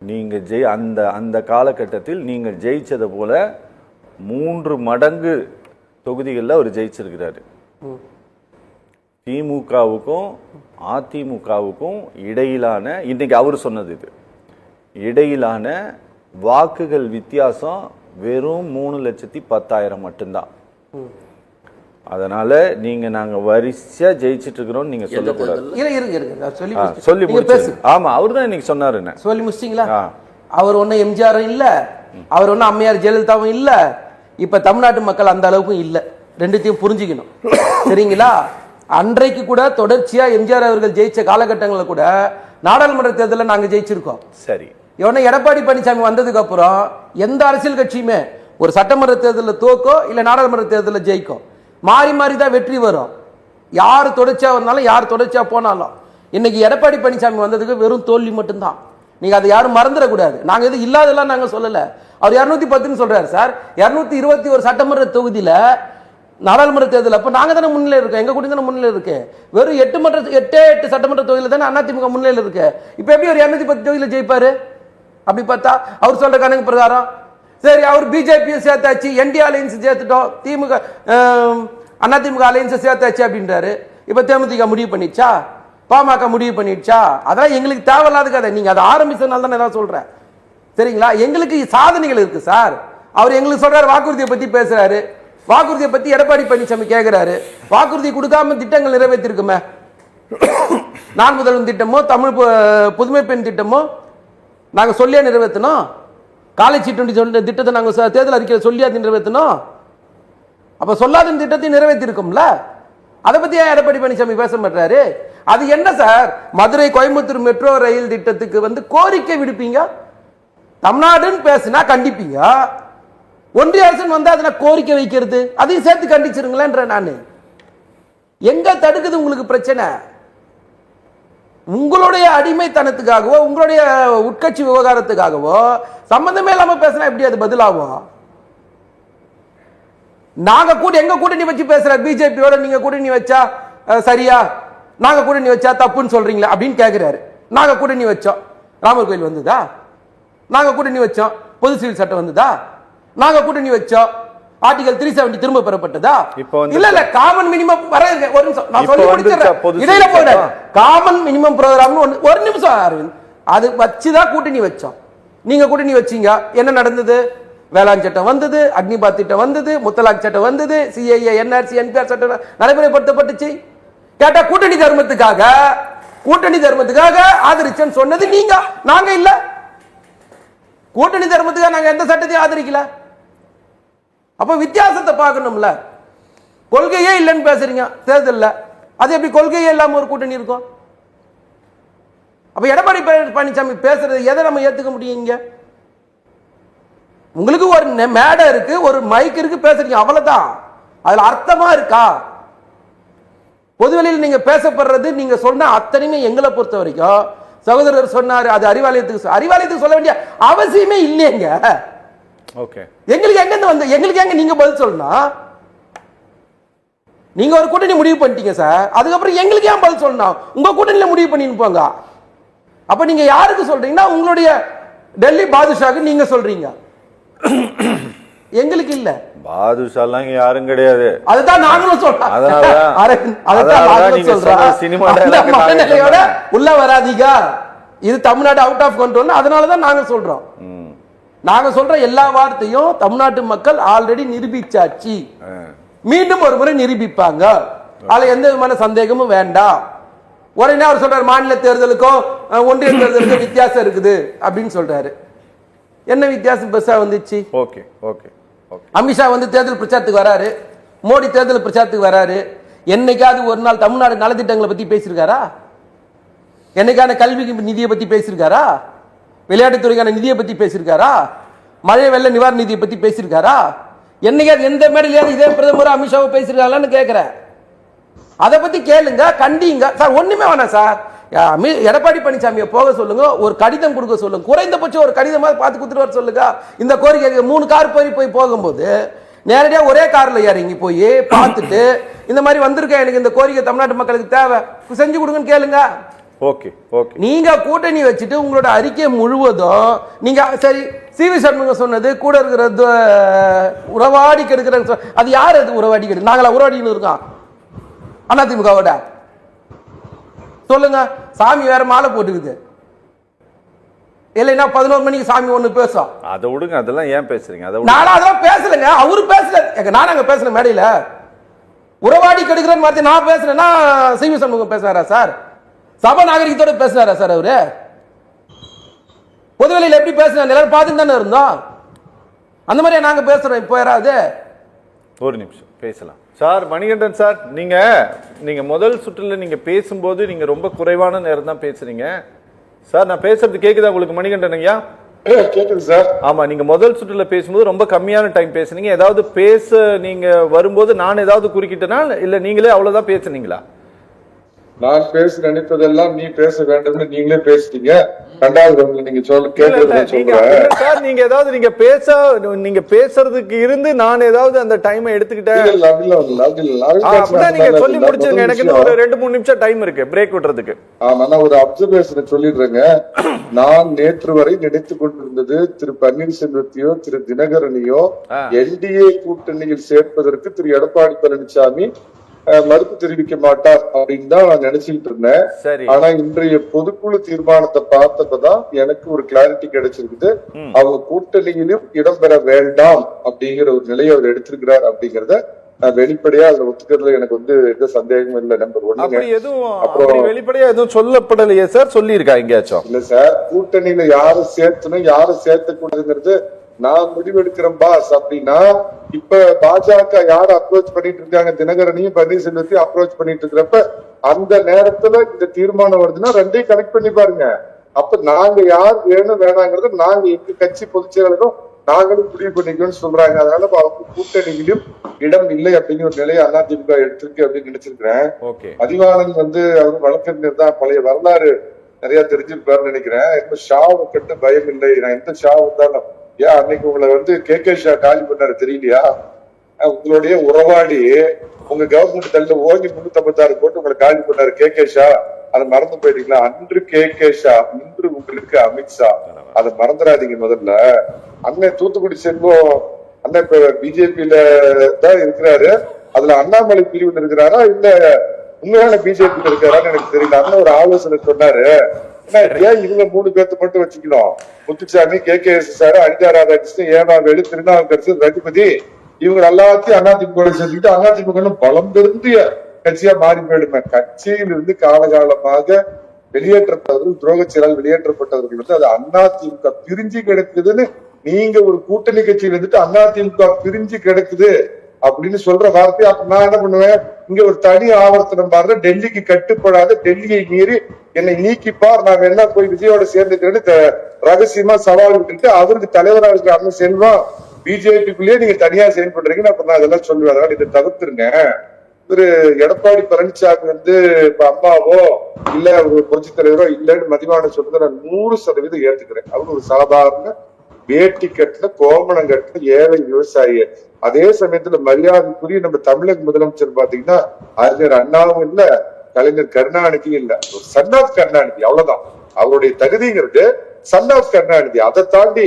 நீங்க அந்த அந்த காலகட்டத்தில் நீங்க ஜெயிச்சதை போல 3 மடங்கு தொகுதிகளில் அவர் ஜெயிச்சிருக்கிறாரு. திமுகவுக்கும் அதிமுகவுக்கும் இடையிலான, இன்னைக்கு அவர் சொன்னது இது, இடையிலான வாக்குகள் வித்தியாசம் வெறும் 3,10,000 மட்டும்தான். அதனால நீங்க நாங்க வரிசையா ஜெயிச்சிட்டு இருக்கிறோம் நீங்க சொல்லக்கூடாது. சொல்லி முடிச்சு. ஆமா, அவர் தான் இன்னைக்கு சொன்னாரு. சொல்லி முடிச்சிங்களா? அவர் ஒன்னும் எம்ஜிஆரும் இல்ல, அவர் ஒன்னும் அம்மையார் ஜெயலலிதாவும் இல்ல, இப்ப தமிழ்நாட்டு மக்கள் அந்த அளவுக்கும் இல்ல. ரெண்டுத்தையும் புரிஞ்சுக்கணும். சரிங்களா? அன்றைக்கு கூட தொடர்ச்சியா எம்ஜிஆர் அவர்கள் ஜெயிச்ச காலகட்டங்களில் கூட நாடாளுமன்ற தேர்தலில் நாங்க ஜெயிச்சிருக்கோம். சரி. இவனை எடப்பாடி பழனிசாமி வந்ததுக்கு அப்புறம் எந்த அரசியல் கட்சியுமே ஒரு சட்டமன்ற தேர்தலில் தோக்கோ இல்ல நாடாளுமன்ற தேர்தலில் ஜெயிக்கும், மாறி மாறி தான் வெற்றி வரும். யார் தொடர்ச்சியா வந்தாலும் யார் தொடர்ச்சியா போனாலும். இன்னைக்கு எடப்பாடி பழனிசாமி வந்ததுக்கு வெறும் தோல்வி மட்டும்தான். நீங்க அதை யாரும் மறந்துடக்கூடாது. நாங்க எது இல்லாதெல்லாம் நாங்க சொல்லல. அவர் 210 சொல்றாரு சார். 221 சட்டமன்ற தொகுதியில நாடாளுமன்ற தேர்தல் அப்ப நாங்க தானே முன்னிலை இருக்கோம். எங்க கூட்டி தானே முன்னிலை இருக்கு. வெறும் 8 சட்டமன்ற தொகுதியில தானே அதிமுக முன்னிலையில் இருக்கு. இப்ப எப்படி ஒரு 210 தொகுதியில ஜெயிப்பாரு? அப்படி பார்த்தா அவர் சொல்ற கணக்கு பிரகாரம் சரி, அவர் பிஜேபியும் சேர்த்தாச்சு, என்டி அலையன்ஸ் சேர்த்துட்டோம், திமுக அதிமுக அலையன்ஸ் சேர்த்தாச்சு அப்படின்றாரு. இப்ப தேமுதிக முடிவு பண்ணிடுச்சா, பாமக முடிவு பண்ணிடுச்சா? அதெல்லாம் எங்களுக்கு தேவையில்லாத கதை. நீங்க அதை ஆரம்பிச்சதுனால தான் நான் சொல்றேன். சரிங்களா? எங்களுக்கு சாதனைகள் இருக்கு சார். அவர் எங்களுக்கு சொல்றாரு, வாக்குறுதியை பத்தி பேசுறாரு. வாக்குறுதியை பத்தி எடப்பாடி பழனிசாமி கேட்கிறாரு. வாக்குறுதி கொடுக்காம திட்டங்கள் நிறைவேற்றிருக்குமே. நான் முதல்வன் திட்டமோ தமிழ் புதுமை பெண் திட்டமோ நாங்க சொல்லியா நிறைவேற்றணும்? காலேஜ் சொல்ற திட்டத்தை நாங்க தேர்தல் அறிக்கையில் சொல்லியா நிறைவேற்றணும்? அப்ப சொல்லாத திட்டத்தை நிறைவேற்றிருக்கோம்ல. அதை பத்தி ஏன் எடப்பாடி பழனிசாமி பேச மாட்டாரு? அது என்ன sir, Madurai Coimbatore metro rail திட்டத்துக்கு வந்து கோரிக்கை விடுப்பீங்க, தமிழ்நாடுன்னு பேசினா கண்டிப்பீங்க, ஒன்றிய அரசு வந்து அதை கோரிக்கை வைக்கிறது அதையும் சேர்த்து கண்டிச்சிருங்களேன்ற. நான் எங்க தடுக்குது உங்களுக்கு பிரச்சனை? உங்களுடைய அடிமைத்தனத்துக்காகவோ உங்களுடைய உட்கட்சி விவகாரத்துக்காகவோ சம்பந்தமே இல்லாம பேசினா எப்படி அது பதிலாகும்? நாங்க எங்க கூட்டணி வச்சு பேசுற பிஜேபியோட நீங்க கூட்டணி வச்சா சரியா, நாங்க கூட்டணி வச்சா தப்புன்னு சொல்றீங்களா அப்படின்னு கேக்குறாரு. நாங்க கூட்டணி வச்சோம், ராமர் கோயில் வந்ததா? நாங்க கூட்டணி வச்சோம், பொது சிவில் சட்டம் வந்ததா? நாங்க கூட்டணி வச்சோம், ஆர்டிகல் 370 திரும்ப பெறப்பட்டதா? இல்ல காமன் மினிமம் வர ஒரு நிமிஷம் நான் சொல்லி முடிச்சிடுறேன், இடையில போயிட. காமன் மினிமம் ப்ரோக்ராம் ஒரு நிமிஷம் அரவிந்த், அது வச்சுதான் கூட்டணி வச்சோம். நீங்க கூட்டணி வச்சீங்க, என்ன நடந்தது? வேளாண் சட்டம் வந்தது, அக்னிபாத் திட்டம் வந்தது, முத்தலாக் சட்டம் வந்தது, சிஏஏ NRC NPR சட்டம் நடைமுறைப்படுத்தப்பட்டுச்சு. கேட்டா கூட்டணி தர்மத்துக்காக ஆதரிச்சேன்னு சொன்னது நீங்க, நாங்க இல்ல. கூட்டணி தர்மத்துக்காக நாங்க எந்த சட்டத்தையும் ஆதரிக்கல. அப்ப வித்தியாசத்தை பார்க்கணும்ல. கொள்கையே இல்லைன்னு பேசுறீங்க தேர்தல்ல, அது எப்படி கொள்கையே இல்லாம ஒரு கூட்டணி இருக்கும்? அப்ப எடப்பாடி பழனிசாமி பேசுறது எதை நம்ம ஏத்துக்க முடியும்? இங்க உங்களுக்கு ஒரு மேடை இருக்கு, ஒரு மைக் இருக்கு, பேசுறீங்க, அவ்வளவுதான். அதுல அர்த்தமா இருக்கா? பொதுவெளியில் நீங்க பேசப்படுறது, நீங்க சொன்ன அத்தனையுமே எங்களை பொறுத்த வரைக்கும், சகோதரர் சொன்னாரு அது அறிவாலயத்துக்கு சொல்ல வேண்டிய அவசியமே இல்லைங்க. எங்களுக்கு எங்க வந்து எங்களுக்கு எங்க நீங்க பதில் சொல்லணும்? நீங்க ஒரு கூட்டணி முடிவு பண்ணிட்டீங்க சார், அதுக்கப்புறம் எங்களுக்கு ஏன் பதில் சொல்லணும்? உங்க கூட்டணியில முடிவு பண்ணின்னு போங்க. அப்ப நீங்க யாருக்கு சொல்றீங்கன்னா உங்களுடைய டெல்லி பாதுஷாக்கு நீங்க சொல்றீங்க, எங்களுக்கு இல்ல. பாதுஷாலாம் யாரும் கிடையாது, அதுதான் நாங்களும் சொல்றோம். உள்ள வராதீங்க, இது தமிழ்நாடு அவுட் ஆஃப் கண்ட்ரோல். அதனாலதான் நாங்க சொல்றோம். நாங்க சொல்ற எல்லா வார்த்தையும் தமிழ்நாட்டு மக்கள் ஆல்ரெடி நிரூபிச்சாச்சு, மீண்டும் ஒரு முறை நிரூபிப்பாங்க. அதுல எந்த விதமான சந்தேகமும் வேண்டாம். உடனே அவர் சொல்றாரு மாநில தேர்தலுக்கும் ஒன்றிய தேர்தலுக்கும் வித்தியாசம் இருக்குது அப்படின்னு சொல்றாரு. என்ன வித்தியாசம் பெருசா வந்துச்சு? அமித்ஷா வந்து தேர்தல் பிரச்சாரத்துக்கு வராரு, மோடி தேர்தல் பிரச்சாரத்துக்கு வராரு. என்னைக்காவது ஒரு நாள் தமிழ்நாடு நலத்திட்டங்களை பத்தி பேசியிருக்காரா? என்னைக்கான கல்வி நிதியை பத்தி பேசியிருக்காரா? விளையாட்டுத்துறைக்கான நிதியை பத்தி பேசியிருக்காரா? மழை வெள்ள நிவாரண நிதியை பத்தி பேசியிருக்காரா? என்னைக்காவது எந்த மேடையிலாவது இதே பிரதமர் அமித்ஷாவை பேசியிருக்காங்களான்னு கேட்கிறேன். அதை பத்தி கேளுங்க, கண்டிங்க சார். ஒண்ணுமே வேணாம் சார், எடப்பாடி பழனிசாமியை போக சொல்லுங்க, ஒரு கடிதம் கொடுக்க சொல்லுங்க, குறைந்தபட்சம் ஒரு கடிதமா பார்த்து கொடுத்துட்டு வர சொல்லுங்க. இந்த கோரிக்கை 3 கார் போய் போகும்போது நேரடியா ஒரே கார்ல இறங்கி போய் பார்த்துட்டு இந்த மாதிரி வந்திருக்க, எனக்கு இந்த கோரிக்கை தமிழ்நாட்டு மக்களுக்கு தேவை, செஞ்சு கொடுங்கன்னு கேளுங்க. நீங்க கூட்டணி வச்சுட்டு உங்களோட அறிக்கை முழுவதும் நீங்க சரி சிவி சண்முகம் சொன்னது கூட இருக்கிற உறவாடி கெடுக்கிற, அது யார்? அது உறவாடி கெடு, நாங்களா உறவாடின்னு இருக்கோம் அதிமுகவோட? சொல்லுங்க. சாமி வேற மாலை போட்டுக்குது, இல்லைன்னா 11 மணிக்கு சாமி ஒண்ணு பேசும். அதை விடுங்க, அதெல்லாம் ஏன் பேசுறீங்க? நான் அதெல்லாம் பேசலங்க, அவரு பேசல. நான் அங்க பேசுற மேடையில உறவாடி கெடுக்கிறேன்னு வார்த்தை நான் பேசுறேன்னா சிவி சண்முகம் பேசுறாரா சார்? சபை நாகரிகத்தோட பேசுறாரா சார்? அவரு பொதுவெளியில் எப்படி பேசுறாங்க எல்லாரும் பார்த்துட்டு தானே இருந்தோம். அந்த மாதிரியா நாங்க பேசுறோம். இப்போ யாராவது ஒரு நிமிஷம் பேசலாம் சார். மணிகண்டன் சார், நீங்க முதல் சுற்றுல நீங்க பேசும்போது நீங்க ரொம்ப குறைவான நேரம் தான் பேசுறீங்க சார். நான் பேசுறது கேக்குதா உங்களுக்கு மணிகண்டன் ஐயா? கேக்குது சார். ஆமா, நீங்க முதல் சுற்றுல பேசும்போது ரொம்ப கம்மியான டைம் பேசுனீங்க. ஏதாவது நீங்க வரும்போது நான் ஏதாவது குறுக்கிட்டனா இல்ல நீங்களே அவ்வளவுதான் பேசுனீங்களா? நான் பேச நினைப்பதெல்லாம் நீ பேச வேண்டும் நீங்களே பேசிட்டீங்க. ரெண்டாவது நீங்க சார், நீங்க பேசுறதுக்கு இருந்து நான் ஏதாவது அந்த டைமை எடுத்துக்கிட்டேன் நீங்க சொல்லி முடிச்சுங்க. எனக்கு ஒரு 2-3 நிமிஷம் டைம் இருக்கு பிரேக் விடுறதுக்கு. ஆமா, நான் ஒரு அப்சர்வேஷன் சொல்லிடுறேங்க. நான் நேற்று வரை நினைத்துக் கொண்டிருந்தது திரு பன்னீர்செல்வத்தையோ திரு தினகரனையோ என்டிஏ கூட்டணியில் சேர்ப்பதற்கு திரு எடப்பாடி பழனிசாமி மறுப்பு தெரிவிக்க மாட்டார் அப்படின்னு தான் நான் நினைச்சுட்டு இருந்தேன். ஆனா இன்றைய பொதுக்குழு தீர்மானத்தை பார்த்தப்பதான் எனக்கு ஒரு கிளாரிட்டி கிடைச்சிருக்குது. அவங்க கூட்டணியிலும் இடம்பெற வேண்டாம் அப்படிங்கிற ஒரு நிலையை அவர் எடுத்திருக்கிறார் அப்படிங்கறத நான் வெளிப்படையா அதுல ஒத்துக்கிறதுல எனக்கு எந்த சந்தேகமும் இல்லை. நம்பர் 1. அப்புறம் வெளிப்படையா எதுவும் சொல்லப்படலையே சார்? சொல்லி இருக்கா எங்கேயாச்சும்? இல்ல சார், கூட்டணியில யாரும் சேர்த்தணும் யாரும் சேர்த்தக்கூடாதுங்கிறது நான் முடிவெடுக்கிறேன் பாஸ் அப்படின்னா, இப்ப பாஜக யார அப்ரோச் பண்ணிட்டு இருக்காங்க, தினகரனையும் பன்னீர்செல்வத்தையும் அப்ரோச் பண்ணிட்டு இருக்கிறப்ப அந்த நேரத்துல இந்த தீர்மானம் வருதுன்னா ரெண்டையும் கனெக்ட் பண்ணி பாருங்க. அப்ப நாங்க யார் வேணும் வேணாங்கிறது நாங்க எங்க கட்சி பொதுச் செயலரும் நாங்களும் முடிவு பண்ணிக்கணும்னு சொல்றாங்க. அதனால அவங்க கூட்டணியிலும் இடம் இல்லை அப்படிங்கிற ஒரு நிலையை அதிமுக எடுத்திருக்கு அப்படின்னு நினைச்சிருக்கிறேன். அதிவானன் அவர் வழக்கறிஞர் தான், பழைய வரலாறு நிறைய தெரிஞ்சிருப்பாருன்னு நினைக்கிறேன். இப்ப ஷாவை கட்டு பயம் இல்லை, நான் எந்த ஷா வந்தாலும் ஏன் அன்னைக்கு உங்களை கே ஷா காலி பண்ணாரு தெரியலையா? உங்களுடைய உறவாடி உங்க கவர்மெண்ட் தள்ளில ஓங்கி 356 கோடி உங்களை காலி பண்ணாரு கே.கே. அதை மறந்து போயிட்டீங்களா? அன்று கே.கே. இன்று உங்களுக்கு அமித்ஷா. அதை மறந்துடாதீங்க. முதல்ல அண்ணன் தூத்துக்குடி செல்வம் அண்ணன் இப்ப பிஜேபியில தான் இருக்கிறாரு. அதுல அண்ணாமலை பிரிவு இருக்கிறாரா இல்ல உண்மையான பிஜேபி இருக்காரான்னு எனக்கு தெரியல. அண்ணன் ஒரு ஆலோசனை சொன்னாரு. ஏன் இவங்க 3 பேர்த்து மட்டும் வச்சுக்கணும்? முத்துசாமி, கே.கே.எஸ். சார், அனிதா ராதாகிருஷ்ணன், ஏவாவேலு, திருநாவுக்கரசு, ரகுபதி, இவங்க எல்லாத்தையும் அதிமுக சேர்த்துக்கிட்டு அதிமுக பலம் பெருந்திய கட்சியா மாறி போயிடுமே. கட்சியிலிருந்து காலகாலமாக வெளியேற்றப்பட்டவர்கள், துரோக செயலால் வெளியேற்றப்பட்டவர்கள் வந்து அது அதிமுக பிரிஞ்சு கிடக்குதுன்னு நீங்க ஒரு கூட்டணி கட்சியில் இருந்துட்டு அதிமுக பிரிஞ்சு கிடக்குது அப்படின்னு சொல்ற வார்த்தையை அப்ப நான் என்ன பண்ணுவேன்? இங்க ஒரு தனி ஆவர்த்தனம் பாருங்க. டெல்லிக்கு கட்டுப்படாத, டெல்லியை மீறி என்னை நீக்கிப்பார், நாங்க என்ன போய் விஜயோட சேர்ந்துக்கிறேன்னு ரகசியமா சவால் விட்டுட்டு அவருக்கு தலைவராக இருக்கிற அண்ணன் செல்வம் பிஜேபிக்குள்ளேயே நீங்க தனியா செயல்படுறீங்கன்னு அப்ப நான் அதெல்லாம் சொல்லுவேன். அதனால இதை தவிர்த்துருங்க. திரு எடப்பாடி பழனிசாமி வந்து இப்ப அம்மாவோ இல்ல ஒரு புரட்சி தலைவரோ இல்லன்னு மதிவான சொல்றதை நான் 100% ஏத்துக்கிறேன். அவங்க ஒரு சாதாரண வேட்டி கட்டின கோமணம் கட்டின ஏழை விவசாயி. அதே சமயத்துல மரியாதைக்குரிய நம்ம தமிழக முதலமைச்சர் பாத்தீங்கன்னா அறிஞர் அண்ணாவும் இல்ல, கலைஞர் கருணாநிதியும் இல்ல, ஒரு சன் ஆஃப் கருணாநிதி. அவ்வளவுதான் அவருடைய தகுதிங்கிறது, சன் ஆஃப் கருணாநிதி. அதை தாண்டி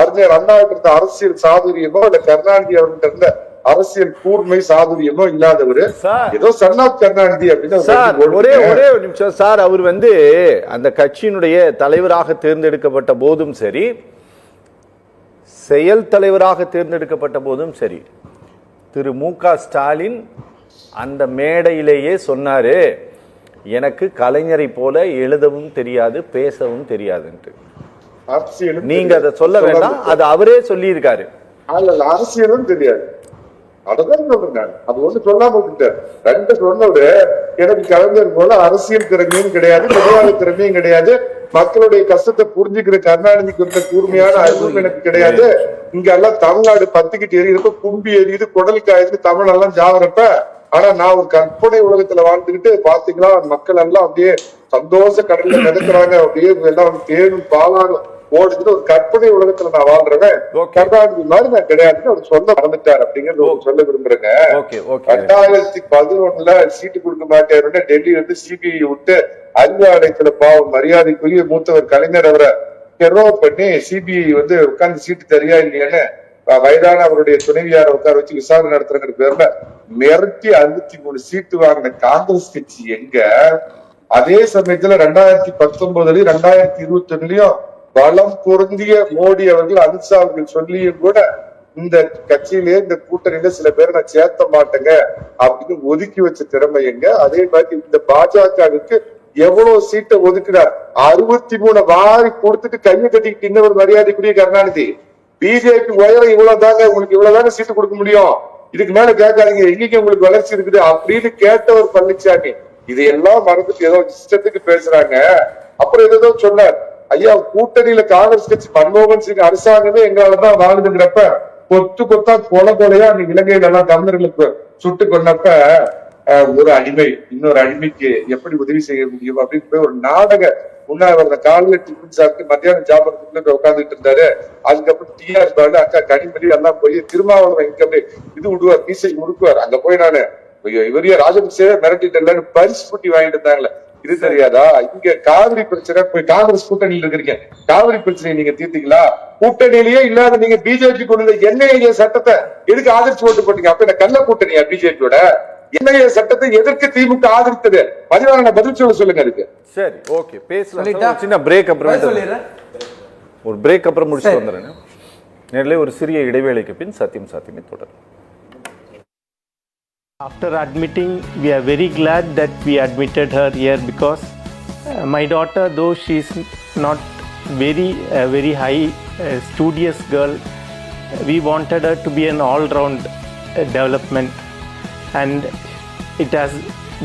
அறிஞர் அண்ணாவுக்கு இருந்த அரசியல் சாதுரியமோ இல்ல கருணாநிதி அவர்கிட்ட இருந்த அரசியல் கூர்மை சாதுரியமோ இல்லாதவரு ஏதோ சன் ஆஃப் கருணாநிதி அப்படின்னு. ஒரே ஒரு நிமிஷம் சார். அவர் வந்து அந்த கட்சியினுடைய தலைவராக தேர்ந்தெடுக்கப்பட்ட போதும் சரி, செயல் தலைவராக தேர்ந்தெடுக்கப்பட்ட போதும் சரி, திரு மு.க. ஸ்டாலின் அந்த மேடையிலேயே சொன்னாரு, எனக்கு கலைஞரை போல எழுதவும் தெரியாது பேசவும் தெரியாதுன்ட்டு. நீங்க அதை சொல்ல வேண்டாம், அது அவரே சொல்லி இருக்காரு. அரசியலும் தெரியாது, அதான் சொல்றேன். அது ஒண்ணு சொல்லாம விட்டுட்டார். ரெண்டு சொன்னது, எனக்கு கலைஞர் போல அரசியல் திறமையும் கிடையாது, நிர்வாக திறமையும் கிடையாது, மக்களுடைய கஷ்டத்தை புரிஞ்சுக்கிற கருணாநிதிக்கு இருந்த கூர்மையான அறிவும் எனக்கு கிடையாது. இங்க எல்லாம் தமிழ்நாடு பத்திக்கிட்டு எரியுறப்ப, கும்பி எரியுது, குடல் காயுது, தமிழ் எல்லாம் ஜாவறப்ப, ஆனா நான் ஒரு கற்பனை உலகத்துல வாழ்ந்துகிட்டு பாத்தீங்களா மக்கள் எல்லாம் அப்படியே சந்தோஷ கடல்ல மிதக்குறாங்க, அப்படியே எல்லாம் தேனும் பாலாலும் ஓடுச்சுன்னு ஒரு கற்பனை உலகத்துல நான் வாழ்றேன். கருணாநிதி மாதிரி நான் கிடையாதுன்னு அவர் சொல்ல மறந்துட்டார் அப்படிங்கிறது சொல்ல விரும்புறேங்க. 2011 சீட்டு கொடுக்க மாட்டேன்னு டெல்லியில இருந்து சிபிஐ விட்டு அறிவாலயத்துல பாவம் மரியாதைக்குரிய மூத்தவர் கலைஞர் அவரை டெரோ பண்ணி சிபிஐ வந்து உட்கார்ந்து சீட்டு தரியா இல்லையான்னு வயதான அவருடைய துணைவியார உட்கார வச்சு விசாரணை நடத்துறங்கிற பேர்ல மிரட்டி 63 சீட்டு வாங்கின காங்கிரஸ் கட்சி எங்க? அதே சமயத்துல 2019 2021 பலம் பொருந்திய மோடி அவர்கள், அமித்ஷா அவர்கள் சொல்லியும் கூட இந்த கட்சியிலே இந்த கூட்டணியில சில பேரை நான் சேர்த்த மாட்டேங்க அப்படின்னு ஒதுக்கி வச்ச திறமை எங்க? அதே மாதிரி இந்த பாஜகவுக்கு எவ்வளவு சீட்டை ஒதுக்குறார்? 63 வாரி கொடுத்துட்டு கையை கட்டிக்கிட்டு இன்னொரு மரியாதைக்குரிய கருணாநிதி, பிஜேபி உயரம் இவ்வளவுதாங்க, உங்களுக்கு இவ்வளவுதாங்க சீட்டு கொடுக்க முடியும், இதுக்கு மேல கேட்காதீங்க, எங்கேயும் உங்களுக்கு வளர்ச்சி இருக்குது அப்படின்னு கேட்டவர் பழனிசாமி. இதையெல்லாம் மறந்துட்டு ஏதோ இஷ்டத்துக்கு பேசுறாங்க. அப்புறம் ஏதோ சொன்னார், ஐயா கூட்டணியில காங்கிரஸ் கட்சி மன்மோகன் சிங் அரசாங்கமே எங்களாலதான் வாழுதுங்கிறப்ப கொத்து கொத்தா கொலையா நீங்க இலங்கையில எல்லாம் தமிழர்களுக்கு சுட்டு கொண்டப்ப ஒரு அடிமை இன்னொரு அடிமைக்கு எப்படி உதவி செய்ய முடியும் அப்படின்னு போய் ஒரு நாடக உண்ணாவிரத காலையில டிஃபன் சாப்பிட்டு மத்தியானம் சாப்பிடறதுக்குள்ள உட்காந்துட்டு இருந்தாரு. அதுக்கப்புறம் டிஆர் பாலு, அக்கா கனிமொழி எல்லாம் போய் திருமாவளவன் இங்க இது விடுவார், மீசை உடுக்குவார். அங்க போய் நானு இவரைய ராஜபக்சே மிரட்டிட்டு பரிசு புட்டி வாங்கிட்டு இருந்தாங்களே, இது தெரியாதா? இங்க காவிரி பிரச்சனை, போய் காங்கிரஸ் கூட்டணியில் இருக்கிறீங்க, காவிரி பிரச்சனையை நீங்க தீர்த்தீங்களா? கூட்டணியிலேயே இல்லாத நீங்க பிஜேபி கொண்டு என்ஐஏ சட்டத்தை எதுக்கு ஆதரிச்சு ஓட்டு போட்டீங்க? அப்ப என்ன கள்ள கூட்டணியா பிஜேபியோட? என்ஐஏ சட்டத்தை எதற்கு திமுக ஆதரித்தது? பதிவான பதில் சொல்லுங்க அதுக்கு. சரி, ஓகே, பேசலாம். சின்ன பிரேக் அப்புறம் ஒரு பிரேக் அப்புறம் முடிச்சு வந்துடுறேன். நேரிலே ஒரு சிறிய இடைவேளைக்கு பின் சத்தியம் சாத்தியமே தொடரும். After admitting, we are very glad that we admitted her here because my daughter, though she is not very high studious girl, we wanted her to be an all-round development, and it has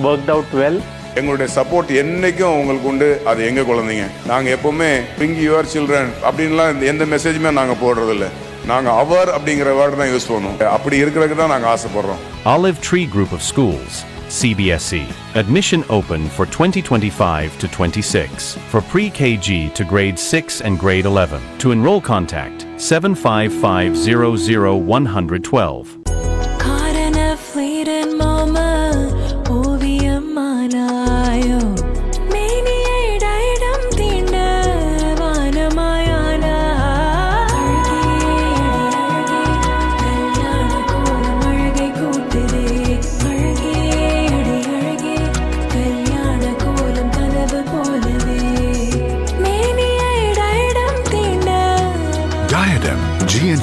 worked out well. எங்களுடைய support என்னைக்கும் உங்களுக்கு உண்டு. அது எங்க குழந்தைங்க, நாங்க எப்பவுமே bring your children அப்படின்லாம் எந்த மெசேஜுமே நாங்க போடுறதில்ல. நாங்க அவர் அப்படிங்கிற வேர்டு தான் யூஸ் பண்ணுவோம். அப்படி இருக்கிறதுக்கு தான் நாங்க ஆசைப்படுறோம். Olive Tree Group of Schools, CBSE. Admission open for 2025 to 26 for pre-KG to grade 6 and grade 11. To enroll, contact 755000112.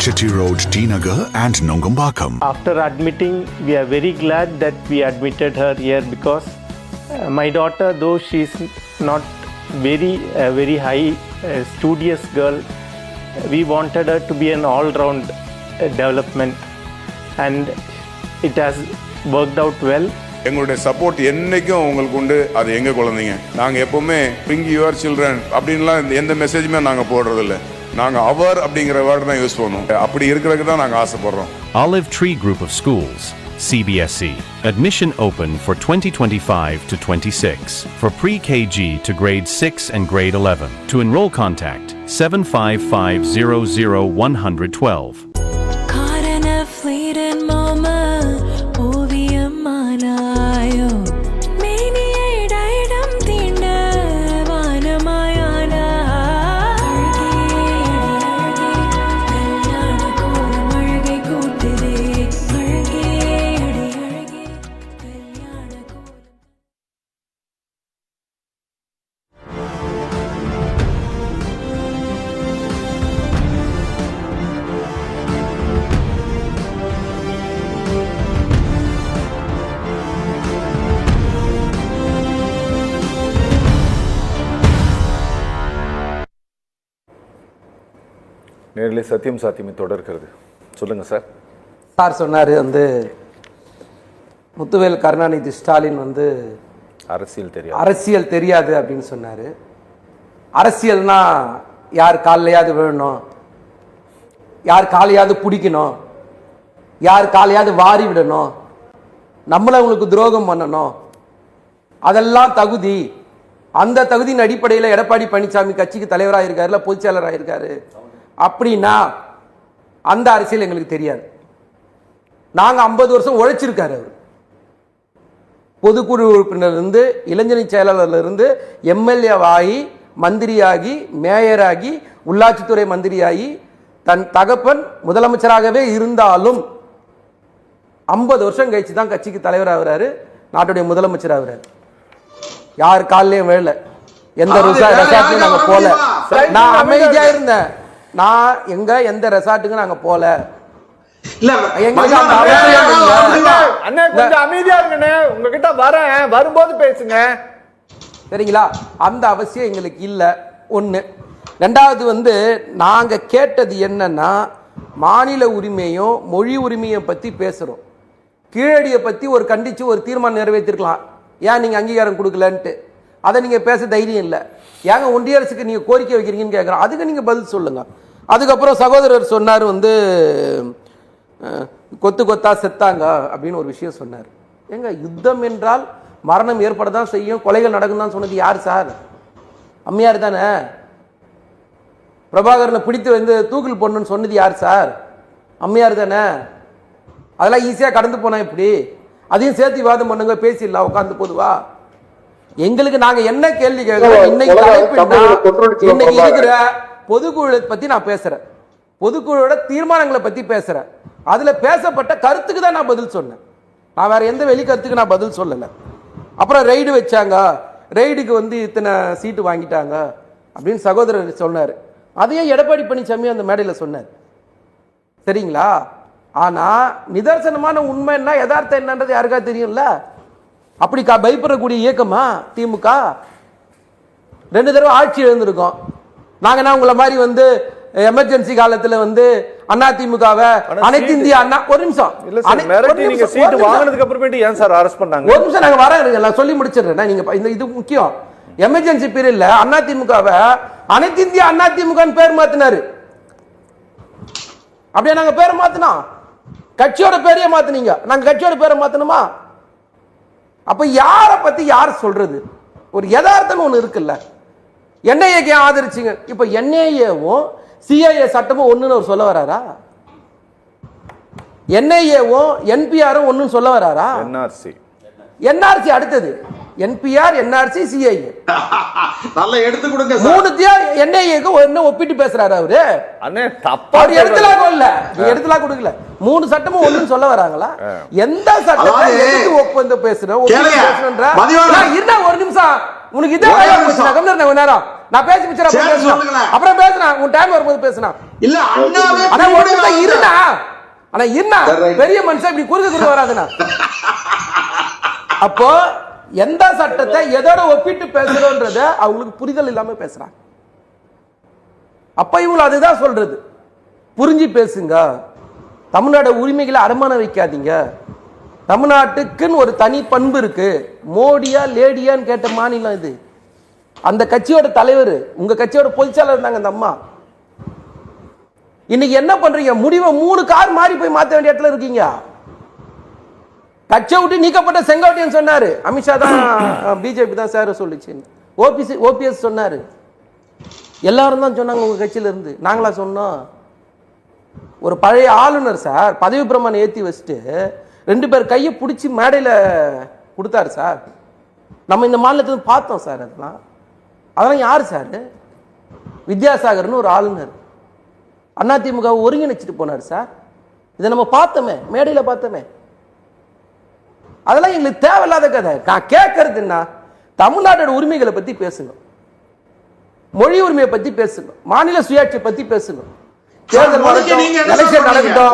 Chetty Road, T Nagar and Nongambakkam. After admitting, we are very glad that we admitted her here because my daughter, though she is not very high studious girl, we wanted her to be an all-round development, and it has worked out well. எங்களுடைய support என்னைக்கும் உங்களுக்கு உண்டு. அது எங்க குழந்தைங்க. நாங்க எப்பவுமே bring your children அப்படின்லாம் எந்த மெசேஜுமே நாங்க போடுறதில்ல. நாங்க அவர் அப்படிங்கிற வேர்டு தான் யூஸ் பண்ணுவோம். அப்படி இருக்கிறதுக்கு தான் நாங்க ஆசைப்படுறோம். Olive Tree Group of Schools, CBSE. Admission open for 2025 to 26 for pre-KG to grade 6 and grade 11. To enroll, contact 755000112. Caught in a fleeting moment, ஓவியமானாயோ மேனியிடம் தீண்ட வானமாயானா கல்யாண கோலம் அழகை கூட்டுதே அழகே அடி அழகே கல்யாண கோலம். நேரிலே சத்தியம் சாத்தியமே தொடர்கிறது. சொல்லுங்க சார். சார் சொன்னார் வந்து முத்துவேல் கருணாநிதி ஸ்டாலின் வந்து அரசியல் தெரியாது அப்படின்னு சொன்னார். அரசியல்னா யார் காலையாவது விழணும், யார் காலையாவது பிடிக்கணும், யார் காலையாவது வாரி விடணும், நம்மள அவங்களுக்கு துரோகம் பண்ணணும், அதெல்லாம் தகுதி. அந்த தகுதியின் அடிப்படையில் எடப்பாடி பழனிசாமி கட்சிக்கு தலைவராக இருக்காருல, பொதுச் செயலராக இருக்காரு. அப்படின்னா அந்த அரசியல் எங்களுக்கு தெரியாது. நாங்க 50 வருஷம் உழைச்சிருக்காரு அவர். பொதுக்குழு உறுப்பினர் இருந்து, இளைஞரணி செயலாளர்ல இருந்து, எம்எல்ஏ ஆகி, மந்திரியாகி, மேயராகி, உள்ளாட்சித்துறை மந்திரியாகி, தன் தகப்பன் முதலமைச்சராகவே இருந்தாலும் 50 வருஷம் கழிச்சு தான் கட்சிக்கு தலைவராகிறாரு, நாட்டுடைய முதலமைச்சர் ஆகிறாரு. யார் காலையும் வேலை, எந்த ரெசார்ட்லையும் நாங்க போல. நான் அமைதியா இருந்தேன். நான் எந்த ரெசார்ட்டுக்கு நாங்க போல. கொஞ்சம் அமைதியா இருங்கண்ணே, உங்ககிட்ட வரேன், வரும்போது பேசுங்க. சரிங்களா? அந்த அவசியம் எங்களுக்கு இல்லை. ஒண்ணு. ரெண்டாவது வந்து நாங்க கேட்டது என்னன்னா, மாநில உரிமையும் மொழி உரிமையும் பத்தி பேசுறோம். கீழடியை பத்தி ஒரு கண்டிச்சு ஒரு தீர்மானம் நிறைவேற்றிருக்கலாம். ஏன் நீங்க அங்கீகாரம் கொடுக்கலன்ட்டு அதை நீங்க பேச தைரியம் இல்லை. ஏங்க ஒன்றிய அரசுக்கு நீங்க கோரிக்கை வைக்கிறீங்கன்னு கேட்குறோம். அதுக்கு நீங்க பதில் சொல்லுங்க. அதுக்கப்புறம் சகோதரர் சொன்னார் வந்து கொத்து கொத்தா செத்தாங்க அப்படின்னு ஒரு விஷயம் சொன்னார். ஏங்க யுத்தம் என்றால் மரணம் ஏற்பட தான் செய்யும், கொலைகள் நடக்கும் தான் சொன்னது யார் சார்? அம்மையார் தானே. பிரபாகரனை பிடித்து வந்து தூக்கில் போடணும்னு சொன்னது யார் சார்? அம்மையார் தானே. அதெல்லாம் ஈஸியாக கடந்து போனா இப்படி அதையும் சேர்த்து விவாதம் பண்ணுங்க, பேசிடலாம் உட்காந்து பொதுவா. எங்களுக்கு நாங்க என்ன கேள்வி கேட்கிறோம், இன்னைக்கு இருக்கிற பொதுக்குழு பத்தி நான் பேசுறேன், பொதுக்குழுவோட தீர்மானங்களை பத்தி பேசுறேன். அதுல பேசப்பட்ட கருத்துக்கு தான் நான் பதில் சொன்னேன். நான் வேற எந்த வெளி கருத்துக்கு நான் பதில் சொல்லல. அப்புறம் ரெய்டு வச்சாங்க, ரெய்டுக்கு வந்து இத்தனை சீட்டு வாங்கிட்டாங்க அப்படின்னு சகோதரர் சொன்னார். அதையும் எடப்பாடி பழனிசாமி அந்த மேடையில் சொன்னார். சரிங்களா? ஆனா நிதர்சனமான உண்மை என்ன, யதார்த்தம் என்னன்றது யாருக்கா தெரியும்ல? அப்படி பயப்படக்கூடிய இயக்கமா திமுக? 2 தடவை ஆட்சி எழுந்திருக்கோம். நாங்க என்ன உங்களை மாதிரி வந்து எமர்ஜென்சி காலத்துல வந்து அதிமுகவை அனைத்து இந்திய அண்ணா ஒரு நிமிஷம் சீட்டு வாங்குனதுக்கு அப்புறமேட்டு ஏன் சார் அரெஸ்ட் பண்ணாங்க? ஒரு நிமிஷம் நாங்க வரேன், நான் சொல்லி முடிச்சிடுறேன். நீங்க இது முக்கியம். எமர்ஜென்சி பீரியட்ல அதிமுகவை அனைத்து இந்திய அதிமுக பேர் மாத்தினாரு. அப்படியே நாங்க பேரை மாத்தினோம், கட்சியோட பேரையே மாத்தினீங்க, நாங்க கட்சியோட பேரை மாத்தணுமா? அப்ப யார பத்தி யார் சொல்றது? ஒரு யதார்த்தம் ஒண்ணு இருக்குல்ல. என்ஐஏக்கு ஆதரிச்சிங்க. இப்ப என்ஐஏவும் சிஐஏ சட்டமும் ஒண்ணுன்னு ஒரு சொல்ல வராரா? என்ஐஏவும் என்பிஆரும் ஒண்ணுன்னு சொல்ல வராரா? என்ஆர்சி அடுத்தது என்பிஆர், என்ஆர்சி, சிஐஏ. நல்லா எடுத்து கொடுங்க. மூணுத்தையும் என்ஐஏக்கு என்ன ஒப்பிட்டு பேசுறாரு அவரு? அண்ணே தப்பா எடுத்துலாம் இல்ல, எடுத்துலாம் கொடுக்கல. 3 சட்டமும் ஒண்ணுன்னு சொல்ல வராங்களா? எந்த சட்டத்தை எதுக்கு ஒப்பந்தம் பேசுற? இருந்தா ஒரு நிமிஷம் உனக்கு இதே நேரம் நான் பேசி முடிச்சேன், அப்புறம் பேசுறேன், உன் டைம் வரும்போது பேசுறேன். இல்ல அண்ணாவே ஆனா இருந்தா ஆனா என்ன பெரிய மனுஷன் இப்படி குறுக்கு வராதுண்ணா. அப்போ எந்த சட்டத்தை எதோட ஒப்பிட்டு பேசுறோன்றத அவங்களுக்கு புரிதல் இல்லாம பேசுறாங்க. அப்ப இவங்க அதுதான் சொல்றது, புரிஞ்சு பேசுங்க, தமிழ்நாடு உரிமைகளை அடமான வைக்காதீங்க, தமிழ்நாட்டுக்குன்னு ஒரு தனி பண்பு இருக்கு. மோடியா லேடியான்னு கேட்ட மாநிலம் இது. அந்த கட்சியோட தலைவர், உங்க கட்சியோட பொதுச்செயலாளர் இருந்தாங்க அந்த அம்மா. இன்னைக்கு என்ன பண்றீங்க? முடிவை 3 கார் மாறி போய் மாத்த வேண்டிய இடத்துல இருக்கீங்க. கட்சியை விட்டு நீக்கப்பட்ட செங்கோட்டையன் சொன்னாரு, அமித்ஷா தான் பிஜேபி தான் சேர சொல்லிச்சு, ஓபிஎஸ் சொன்னாரு, எல்லாரும் தான் சொன்னாங்க உங்க கட்சியில இருந்து. நாங்களா சொன்னோம்? ஒரு பழைய ஆளுநர் சார் பதவி பிரமாணம் ஏற்றி வச்சுட்டு 2 பேர் கையை பிடிச்சி மேடையில் கொடுத்தாரு சார். நம்ம இந்த மாநிலத்தில் பார்த்தோம் சார். அதெல்லாம் யார் சார்? வித்யாசாகர்னு ஒரு ஆளுநர் அதிமுக ஒருங்கிணைச்சிட்டு போனார் சார். இதை நம்ம பார்த்தோமே, மேடையில் பார்த்தோமே. அதெல்லாம் எங்களுக்கு தேவையில்லாத கதை. நான் கேட்கறதுன்னா தமிழ்நாட்டோட உரிமைகளை பற்றி பேசுங்க, மொழி உரிமையை பத்தி பேசுங்க, மாநில சுயாட்சியை பத்தி பேசுங்க. தேர்தல் எலெக்ஷன் நடக்கட்டும்,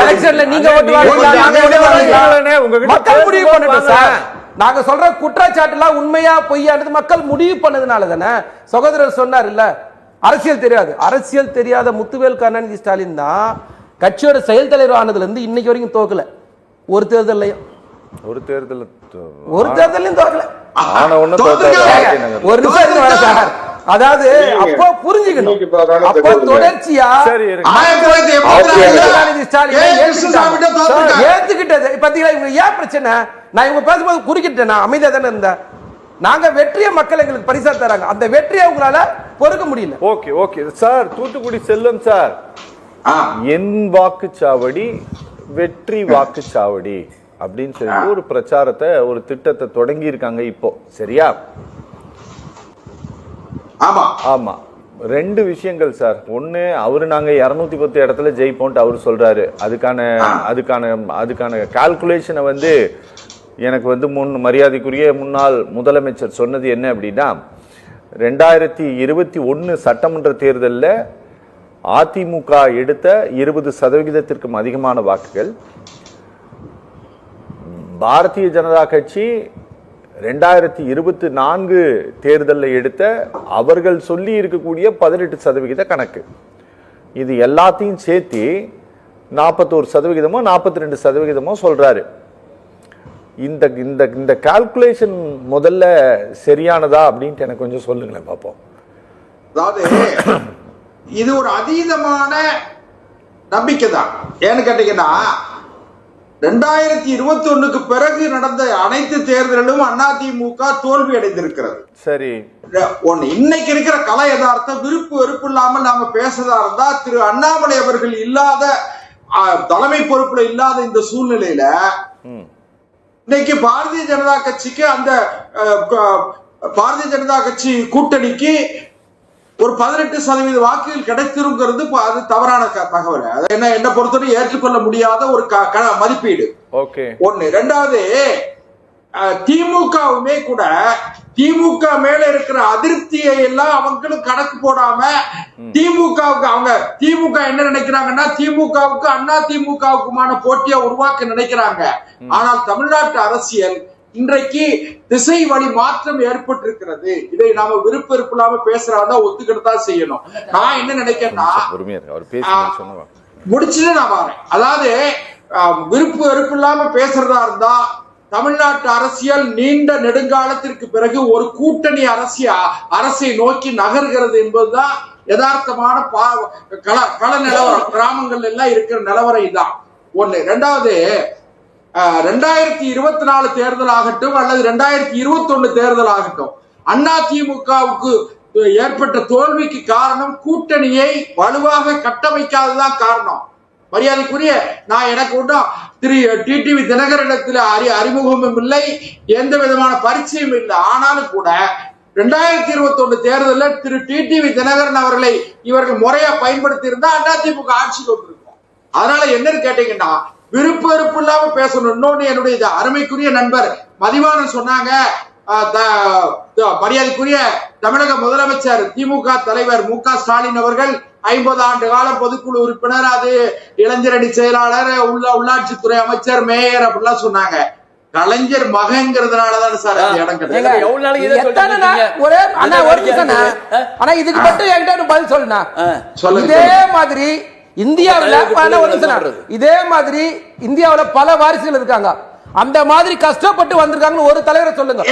எலெக்ஷன்ல நீங்க ஓட்டு வாங்குவீங்களா, மக்கள் முடிவு பண்ணட்டும் சார். நாங்க சொல்ற குற்றச்சாட்டுலாம் உண்மையா பொய்யானது மக்கள் முடிவு பண்ணதுனால தானே. சகோதரர் சொன்னார் இல்ல, அரசியல் தெரியாது. அரசியல் தெரியாத முத்துவேல் கருணாநிதி ஸ்டாலின் தான் கட்சியோட செயல் தலைவர் ஆனதுல இருந்து இன்னைக்கு வரைக்கும் தோக்கல. ஒரு தேர்தலையும் தோக்கல. ஒரு நிமிஷம் சார், அதாவது அப்போ புரிஞ்சுக்கணும், அப்போ தொடர்ச்சியா ஏத்துக்கிட்டது. பாத்தீங்களா இவங்க ஏன் பிரச்சனை? நான் இவங்க பேசும்போது குறுக்கிட்டேன், நான் அமைதியா தானே இருந்தேன். நாங்க வெற்றிய மக்கள் எங்களுக்கு பரிசா தராங்க, அந்த வெற்றியை உங்களால பொறுக்க முடியல. Okay okay sir. Thoothukudi Selvam sir, என் வாக்குச்சாவடி வெற்றி வாக்குச்சாவடி அப்படின்னு சொல்லி ஒரு பிரச்சாரத்தை, ஒரு திட்டத்தை தொடங்கி இருக்காங்க இப்போ, சரியா? ஆமா ஆமா. 2 விஷயங்கள் சார். ஒண்ணு, அவரு நாங்க 210 இடத்துல ஜெயிப்போம்ட்டு அவரு சொல்றாரு. அதுக்கான கால்குலேஷனை வந்து எனக்கு வந்து மரியாதைக்குரிய முன்னாள் முதலமைச்சர் சொன்னது என்ன அப்படின்னா, 2021 சட்டமன்ற தேர்தலில் அதிமுக எடுத்த 20% அதிகமான வாக்குகள், பாரதிய ஜனதா கட்சி 2024 தேர்தலில் எடுத்த அவர்கள் சொல்லி இருக்கக்கூடிய 18% கணக்கு, இது எல்லாத்தையும் சேர்த்து 41% 42% சொல்றாரு. இந்த இந்த இந்த கால்குலேஷன் முதல்ல சரியானதா அப்படின்ட்டு எனக்கு கொஞ்சம் சொல்லுங்களேன் பாப்போம். அதாவது இது ஒரு அதீதமான நம்பிக்கை தான். ஏன்னு கேட்டீங்கன்னா, 2021க்கு பிறகு நடந்த அனைத்து தேர்தலிலும் அதிமுக தோல்வி அடைந்திருக்கிறது. சரி, இன்னைக்கு இருக்கிற கலை யதார்த்தம் விருப்பு வெறுப்பு இல்லாமல் நாம பேசுறதா இருந்தா, திரு அண்ணாமலை அவர்கள் இல்லாத, தலைமை பொறுப்புல இல்லாத இந்த சூழ்நிலையில இன்னைக்கு பாரதிய ஜனதா கட்சிக்கு, அந்த பாரதிய ஜனதா கட்சி கூட்டணிக்கு ஒரு 18% வாக்குகள் கிடைத்திருக்கிறது அது தவறான தகவல். அது என்ன பொறுத்தவரை ஏற்றுக்கொள்ள முடியாத ஒரு மதிப்பீடு. ஒண்ணு. 2வது, திமுகவுமே கூட திமுக மேல இருக்கிற அதிருப்தியை எல்லாம் அவங்களும் கணக்கு போடாம திமுகவுக்கு, அவங்க திமுக என்ன நினைக்கிறாங்கன்னா, திமுகவுக்கு அண்ணா திமுகவுக்குமான போட்டியை உருவாக்க நினைக்கிறாங்க. ஆனால் தமிழ்நாட்டு அரசியல் இன்றைக்கு திசை வழி மாற்றம் ஏற்பட்டிருக்கிறது. இதை நாம விருப்ப இல்லாம பேசுறாங்க, ஒத்துக்கிட்டு தான் செய்யணும். நான் என்ன நினைக்கிறேன்னா, முடிச்சுட்டு நான் வரேன். அதாவது விருப்பு வெறுப்பு இல்லாம பேசுறதா இருந்தா, தமிழ்நாட்டு அரசியல் நீண்ட நெடுங்காலத்திற்கு பிறகு ஒரு கூட்டணி அரசை நோக்கி நகர்கிறது என்பதுதான் யதார்த்தமான கள நிலவரம். கிராமங்கள் எல்லாம் இருக்கிற நிலவரம் தான் ஒண்ணு. 2வது, 2024 தேர்தல் ஆகட்டும் அல்லது 2021 தேர்தல் ஆகட்டும், அதிமுகவுக்கு ஏற்பட்ட தோல்விக்கு காரணம் கூட்டணியை வலுவாக கட்டமைக்காததான் காரணம். மரியாதைக்குரிய, நான் எனக்கு ஒன்றும் திரு டிடிவி தினகரனிடத்தில் அறிமுகமும் இல்லை, எந்த விதமான பரிச்சயம் இல்லை. ஆனாலும் கூட 2021 தேர்தலில் திரு டிடிவி தினகரன் அவர்களை இவர்கள் முறையா பயன்படுத்தி இருந்தா அதிமுக ஆட்சிக்கு வந்திருக்கும். அதனால என்னன்னு கேட்டீங்கன்னா, விருப்ப வெறுப்பு இல்லாம பேசணும். இன்னொன்னு, என்னுடைய அருமைக்குரிய நண்பர் மதிவாணன் சொன்னாங்க, மரியாதைக்குரிய தமிழக முதலமைச்சர் திமுக தலைவர் மு.க. ஸ்டாலின் அவர்கள் 50 ஆண்டு காலம் பொதுக்குழு உறுப்பினர், அது இளைஞரணி செயலாளர், உள்ளாட்சித்துறை அமைச்சர், மேயர் அப்படிலாம் சொன்னாங்க. கலைஞர் மகங்கிறதுனாலதான் சார் இடம் கிடையாது. இதுக்கு மட்டும் என்கிட்ட பதில் சொல்லுண்ணா. இதே மாதிரி இந்தியாவுல பல வாரிசுகள் இருக்காங்க. அந்த மாதிரி கஷ்டப்பட்டு வந்திருக்காங்க ஒரு தலைவரை சொல்லுங்க.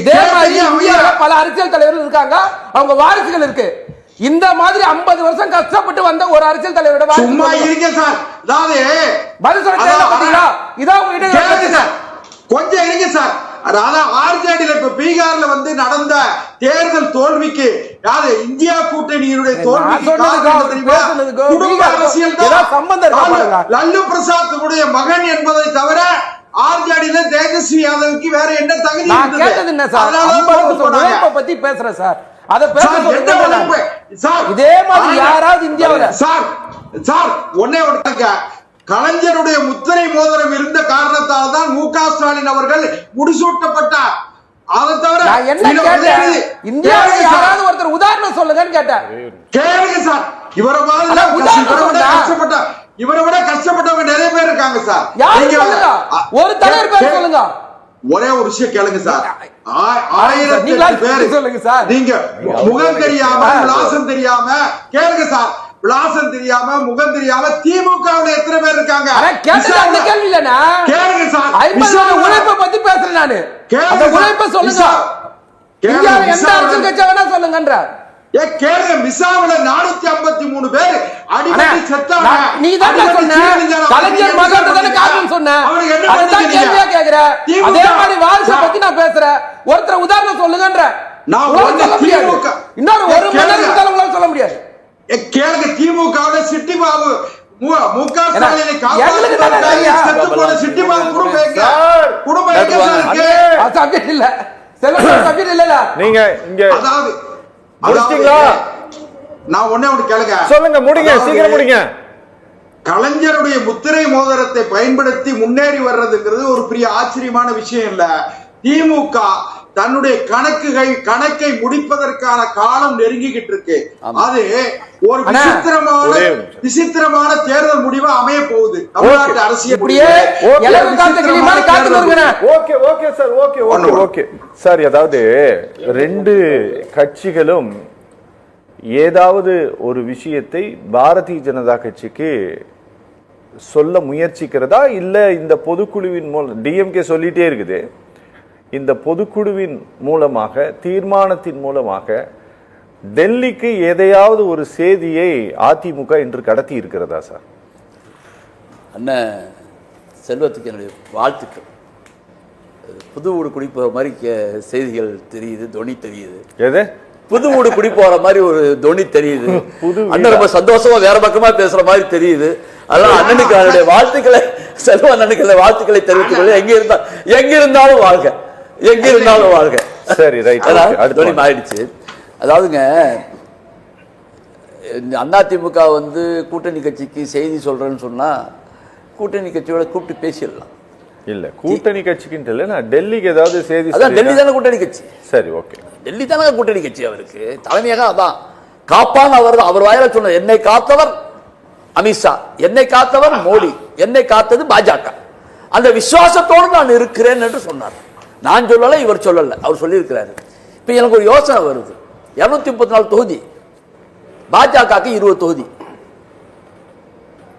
இதே மாதிரி இந்தியாவுல பல அரசியல் தலைவர்கள் இருக்காங்க, அவங்க வாரிசுகள் இருக்கு. இந்த மாதிரி 50 வருஷம் கஷ்டப்பட்டு வந்த ஒரு அரசியல் தலைவரோட சும்மா இருங்க சார். அதாவது பதில் சொல்ல பாத்தீங்களா? இதான் உங்ககிட்ட கொஞ்சம் இருங்க சார். அதாவது ஆர்ஜேடியில இப்ப பீகார்ல வந்து நடந்த தேர்தல் தோல்விக்கு, யாரு இந்தியா கூட்டணியினுடைய தோல்விக்கு குடும்ப அரசியல் தான். லல்லு பிரசாத்துடைய மகன் என்பதை தவிர ஆர்ஜேடியில தேஜஸ்வி யாதவுக்கு வேற என்ன தகுதி? கேட்டது என்ன சார்? பத்தி பேசுறேன் சார். அத சார் இதே மாதிரி யாராவது இந்தியாவுல சார் ஒன்னே ஒருத்தங்க கலைஞருடைய முத்திரை மோதிரம் இருந்த காரணத்தால் தான் மு.க. ஸ்டாலின் அவர்கள் முடிசூட்டப்பட்டார். அதை தவிர என்ன கேட்டேன், இந்தியாவுல யாராவது ஒருத்தர் உதாரணம் சொல்லுங்கன்னு கேட்டேன். கேளுங்க சார். இவரை விட கஷ்டப்பட்டவங்க நிறைய பேர் இருக்காங்க சார். ஒரு தலைவர் பேர் சொல்லுங்க. ஒரே ஒரு விஷயம் கேளுங்க சார். 1000 பேர் சொல்லுங்க சார். நீங்க முகம் தெரியாம விலாசம் தெரியாம கேளுங்க சார். விலாசம் தெரியாம முகம் தெரியாம திமுகவுல எத்தனை பேர் இருக்காங்க? கேள்வி இல்லனா கேளுங்க சார். உழைப்பை பத்தி பேசுறேன் நானு. அந்த உழைப்பை சொல்லுங்க. இந்தியாவுல எந்த அரசியல் கட்சி வேணா சொல்லுங்கன்ற. கேளுங்க. மிசாவுல 453 பேர் அடிபட்டு செத்தாங்க. நீ தான் சொன்ன கலைஞர் மகன்றதானே காரணம் சொன்ன. அதுதான் கேள்வியா கேக்குற. அதே மாதிரி வாரிசை பத்தி நான் பேசுறேன். ஒருத்தர் உதாரணம் சொல்லுங்கன்ற. நான் சொல்ல முடியாது. இன்னொரு ஒரு மணி நேரத்துக்கு உங்களால சொல்ல முடியாது. கேளுங்க. திமுகவுல சிட்டி பாபு மு.க. ஸ்டாலினை காப்பாற்ற சிட்டி பாபு குடும்பம் எங்க சார் இருக்கு? சப்ஜெக்ட் இல்ல. சப்ஜெக்ட் இல்ல. நீங்க இங்க அதாவது நான் ஒண்ணே ஒண்ணு கேளுங்க. சொல்லுங்க, முடிங்க, சீக்கிரம் முடிங்க. கலைஞருடைய முத்திரை மோதிரத்தை பயன்படுத்தி முன்னேறி வர்றதுங்கிறது ஒரு பெரிய ஆச்சரியமான விஷயம் இல்ல. திமுக தன்னுடைய கணக்கை முடிப்பதற்கான காலம் நெருங்கிக்கிட்டு இருக்கு. அது ஒரு விசித்திரமான தேர்தல் முடிவா அமைய போகுது தமிழ்நாட்டு அரசியல். சார், அதாவது 2 கட்சிகளும் ஏதாவது ஒரு விஷயத்தை பாரதிய ஜனதா கட்சிக்கு சொல்ல முயற்சிக்கிறதா, இல்ல இந்த பொதுக்குழுவின் மூலம் டிஎம்கே சொல்லிட்டே இருக்குது, இந்த பொதுக்குழுவின் மூலமாக தீர்மானத்தின் மூலமாக டெல்லிக்கு எதையாவது ஒரு செய்தியை அதிமுக இன்று கடத்தி இருக்கிறதா சார்? அண்ணன் செல்வத்துக்கு என்னுடைய வாழ்த்துக்கள். புது வீடு குடி போகிற மாதிரி செய்திகள் தெரியுது, தொனி தெரியுது. எது புது வீடு குடி போற மாதிரி ஒரு தொனி தெரியுது. அண்ணன் ரொம்ப சந்தோஷமா வேற பக்கமா பேசுற மாதிரி தெரியுது. அதெல்லாம் அண்ணனுக்கு அவருடைய வாழ்த்துக்களை, செல்வ அண்ணனுக்கு வாழ்த்துக்களை தெரிவித்துக் கொள்ள. எங்க இருந்தாலும் வாழ்க, எங்க இருந்தாலும் வாழ்க. சரி, ரைட். ஆயிடுச்சு. அதாவதுங்க, அதிமுக வந்து கூட்டணி கட்சிக்கு செய்தி சொல்றேன்னு சொன்னா கூட்டணி கட்சியோட கூப்பிட்டு பேசிடலாம். இல்ல, கூட்டணி கட்சிக்கு இல்ல, நான் டெல்லிக்கு ஏதாவது செய்தி. அதான் டெல்லி தானே கூட்டணி கட்சி. சரி, ஓகே. டெல்லி தானே கூட்டணி கட்சி. அவருக்கு தலைமையாக அதான் காப்பான். அவர் வாயில சொன்ன என்னை காத்தவர் அமித்ஷா, என்னை காத்தவர் மோடி, என்னை காத்தது பாஜக. அந்த விசுவாசத்தோடு நான் இருக்கிறேன் என்று சொன்னார். நான் சொல்லல, இவர் சொல்லல, அவர் சொல்லியிருக்கிறாரு. இப்ப எனக்கு ஒரு யோசனை வருது. 234 தொகுதி, பாஜகவுக்கு 20 தொகுதி,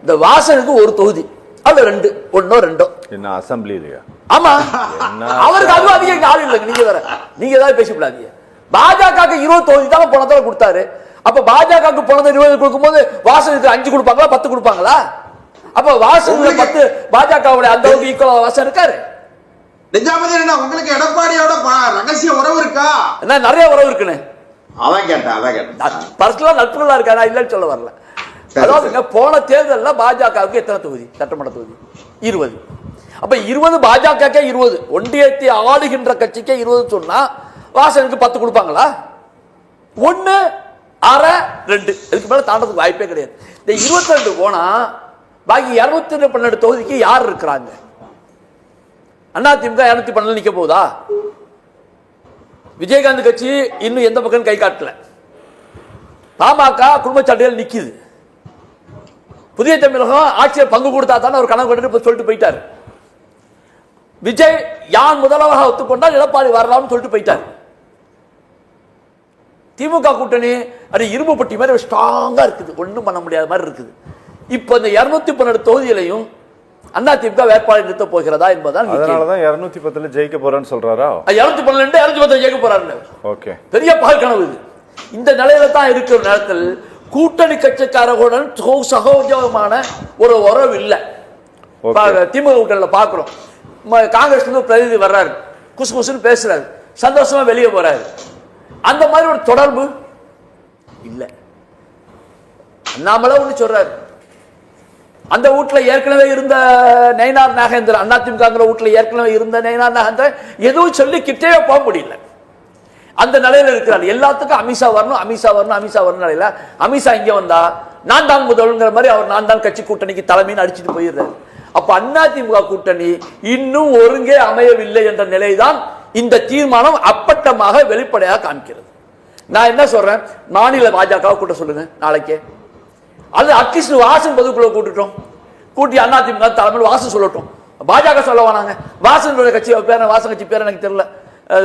இந்த வாசனுக்கு 1 தொகுதி, அது 2, 1 2 என்ன அசம்பிளிலயா? ஆமா, அவருக்கு அது அதிகம் ஆள் இல்லைங்க. நீங்க வேற, நீங்க ஏதாவது பேசிவிடாதீங்க. பாஜகவுக்கு 20 தொகுதி தான் போன தடவை கொடுத்தாரு. அப்ப பாஜகவுக்கு போனது 20 கொடுக்கும்போது வாசனுக்கு 5 கொடுப்பாங்களா, 10 கொடுப்பாங்களா? அப்ப வாசனுக்கு 10 பாஜகவுடைய அந்த அளவுக்கு ஈக்குவலா வாசன் இருக்காரு. உங்களுக்கு எடப்பாடியோட ரகசிய உறவு இருக்கா? என்ன நிறைய உறவு இருக்குன்னு அதான் கேட்டேன். பர்சனலா நட்புகளா இருக்கா? நான் இல்லைன்னு சொல்ல வரல. அதாவது போன தேர்தலில் பாஜகவுக்கு எத்தனை தொகுதி? சட்டமன்ற தொகுதி 20. அப்ப 20 பாஜக 20, ஒன்றியத்தை ஆளுகின்ற கட்சிக்கே 20 சொன்னா வாசனுக்கு 10 கொடுப்பாங்களா? 1 1/2 2, இதுக்கு மேல தாண்டதுக்கு வாய்ப்பே கிடையாது. இந்த 22 போனா பாக்கி 212 தொகுதிக்கு யார் இருக்கிறாங்க? அதிமுக 212 நிக்க போதா? விஜயகாந்த் கட்சி இன்னும் எந்த பக்கம் கை காட்டல. பாமக குடும்பச்சாட்டையில் நிக்குது. புதிய தமிழகம் ஆட்சியை பங்கு கொடுத்தா தான் ஒரு கணக்கு கொண்டு சொல்லிட்டு போயிட்டார். விஜய் யான் முதல்வராக ஒத்துக்கொண்டால் எடப்பாடி வரலாம்னு சொல்லிட்டு போயிட்டார். திமுக கூட்டணி அது இரும்பு பட்டி மாதிரி ஸ்ட்ராங்கா இருக்குது, ஒன்றும் பண்ண முடியாத மாதிரி இருக்குது. இப்போ இந்த 212 தொகுதியிலையும் அதிமுக வேட்பாளர் நிறுத்த போகிறதா என்பதுதான். அதனாலதான் 210 ஜெயிக்க போறேன்னு சொல்றாரா? 212 210 ஜெயிக்க போறாரு. ஓகே, பெரிய பகல் கனவு இது. இந்த நிலையில தான் இருக்கிற நேரத்தில் கூட்டணி கட்சிக்காரர்களுடன் சகோஜமான ஒரு உறவு இல்லை. திமுக கூட்டணியில பாக்குறோம், காங்கிரஸ் பிரதிநிதி வர்றாரு, குசு குசுன்னு பேசுறாரு, சந்தோஷமா வெளியே போறாரு. அந்த மாதிரி ஒரு தொடர்பு இல்லை. அண்ணாமலை ஒண்ணு சொல்றாரு, அந்த வீட்டுல ஏற்கனவே இருந்த நயினார் நாகேந்திரன், அதிமுக வீட்டுல ஏற்கனவே இருந்த நயினார் நாகேந்திரன் எதுவும் சொல்லி கிட்டே போக முடியல. அந்த நிலையில இருக்கிறார். எல்லாத்துக்கும் அமித்ஷா வரணும், அமித்ஷா வரணும், அமித்ஷா வரணும் நிலையில அமித்ஷா இங்க வந்தா நான் தான் முதல்ங்கிற மாதிரி அவர் நான் தான் கட்சி கூட்டணிக்கு தலைமைன்னு அடிச்சுட்டு போயிடுறாரு. அப்ப அதிமுக கூட்டணி இன்னும் ஒருங்கே அமையவில்லை என்ற நிலைதான் இந்த தீர்மானம் அப்பட்டமாக வெளிப்படையாக காமிக்கிறது. நான் என்ன சொல்றேன், மாநில பாஜக கூட்ட சொல்லுங்க நாளைக்கே, அது அட்லீஸ்ட் வாசன் பொதுக்குள்ள கூட்டுட்டோம், கூட்டி அதிமுக தலைமையில் வாசன் சொல்லட்டும். பாஜக சொல்ல வேணாங்க, வாசன் கட்சி பேர், வாசன் கட்சி பேர் எனக்கு தெரியல,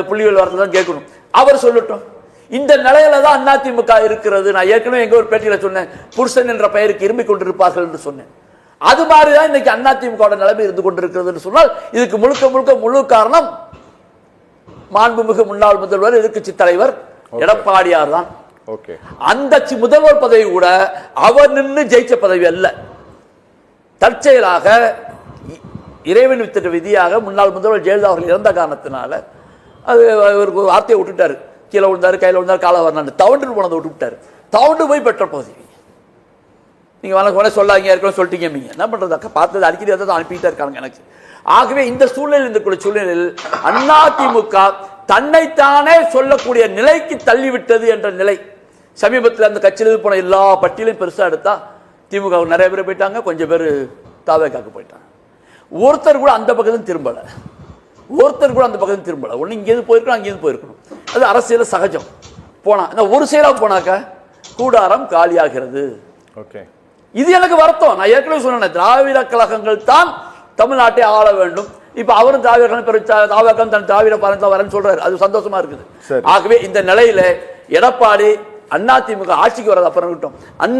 புள்ளிகள் வாரத்தில் தான் கேட்கணும், அவர் சொல்லட்டும். இந்த நிலையில தான் அதிமுக இருக்கிறது. நான் ஏற்கனவே எங்க ஒரு பேட்டியில சொன்னேன், புருஷன் என்ற பெயருக்கு இரும்பிக் கொண்டிருப்பார்கள் என்று சொன்னேன். அது மாதிரிதான் இன்னைக்கு அதிமுக நிலைமை இருந்து கொண்டிருக்கிறது என்று சொன்னால் இதுக்கு முழுக்க முழுக்க முழு காரணம் மாண்புமிகு முன்னாள் முதல்வர் எதிர்க்கட்சி தலைவர் எடப்பாடியார் தான். அந்த முதல்வர் பதவி கூட அவர் நின்று ஜெயிச்ச பதவி அல்ல, தற்செயலாக இறைவன் வித்திட்ட விதியாக முன்னாள் முதல்வர் ஜெயலலிதா அவர்கள் இறந்த காரணத்தினால அது அவருக்கு ஒரு வார்த்தையை விட்டுட்டாரு, கீழே விழுந்தாரு, கையில் விழுந்தாரு, காலை வரலான்னு தவண்டு போனதை விட்டுவிட்டாரு. தவண்டு போய் பெற்ற பதவி. நீங்க வணக்கம் சொல்லாங்க, ஏற்கனவே சொல்லிட்டீங்க, நீங்க என்ன பண்றது, அக்கா பார்த்தது அடிக்கடி அதை தான் அனுப்பிட்டே இருக்காங்க எனக்கு. ஆகவே இந்த சூழ்நிலையில் இந்த சூழ்நிலையில் அதிமுக தன்னைத்தானே சொல்லக்கூடிய நிலைக்கு தள்ளிவிட்டது என்ற நிலை. சமீபத்தில் அந்த கட்சியில் போன எல்லா பட்டியலையும் பெருசா எடுத்தா திமுக நிறைய பேர் போயிட்டாங்க, கொஞ்சம் பேர் தாவேக்காக்கு போயிட்டாங்க. ஒருத்தர் கூட அந்த பக்கத்தும் திரும்பல, ஒருத்தர் கூட அந்த பக்கத்தும் திரும்பல. ஒன்று இங்கேருந்து போயிருக்கணும், அங்கேருந்து போயிருக்கணும். அது அரசியல் சகஜம். போனா இந்த ஒரு செயலா போனாக்க கூடாரம் காலியாகிறது. இது எனக்கு வருத்தம். நான் ஏற்கனவே சொன்னேன், திராவிட கழகங்கள் தான் தமிழ்நாட்டை ஆள வேண்டும். இப்ப அவரும் திராவிடம் தன் திராவிட பாரம்பரியம் வரேன்னு சொல்றாரு, அது சந்தோஷமா இருக்குது. ஆகவே இந்த நிலையில எடப்பாடி அதிமுக ஆட்சிக்கு வரது அப்புறம் விட்டோம்,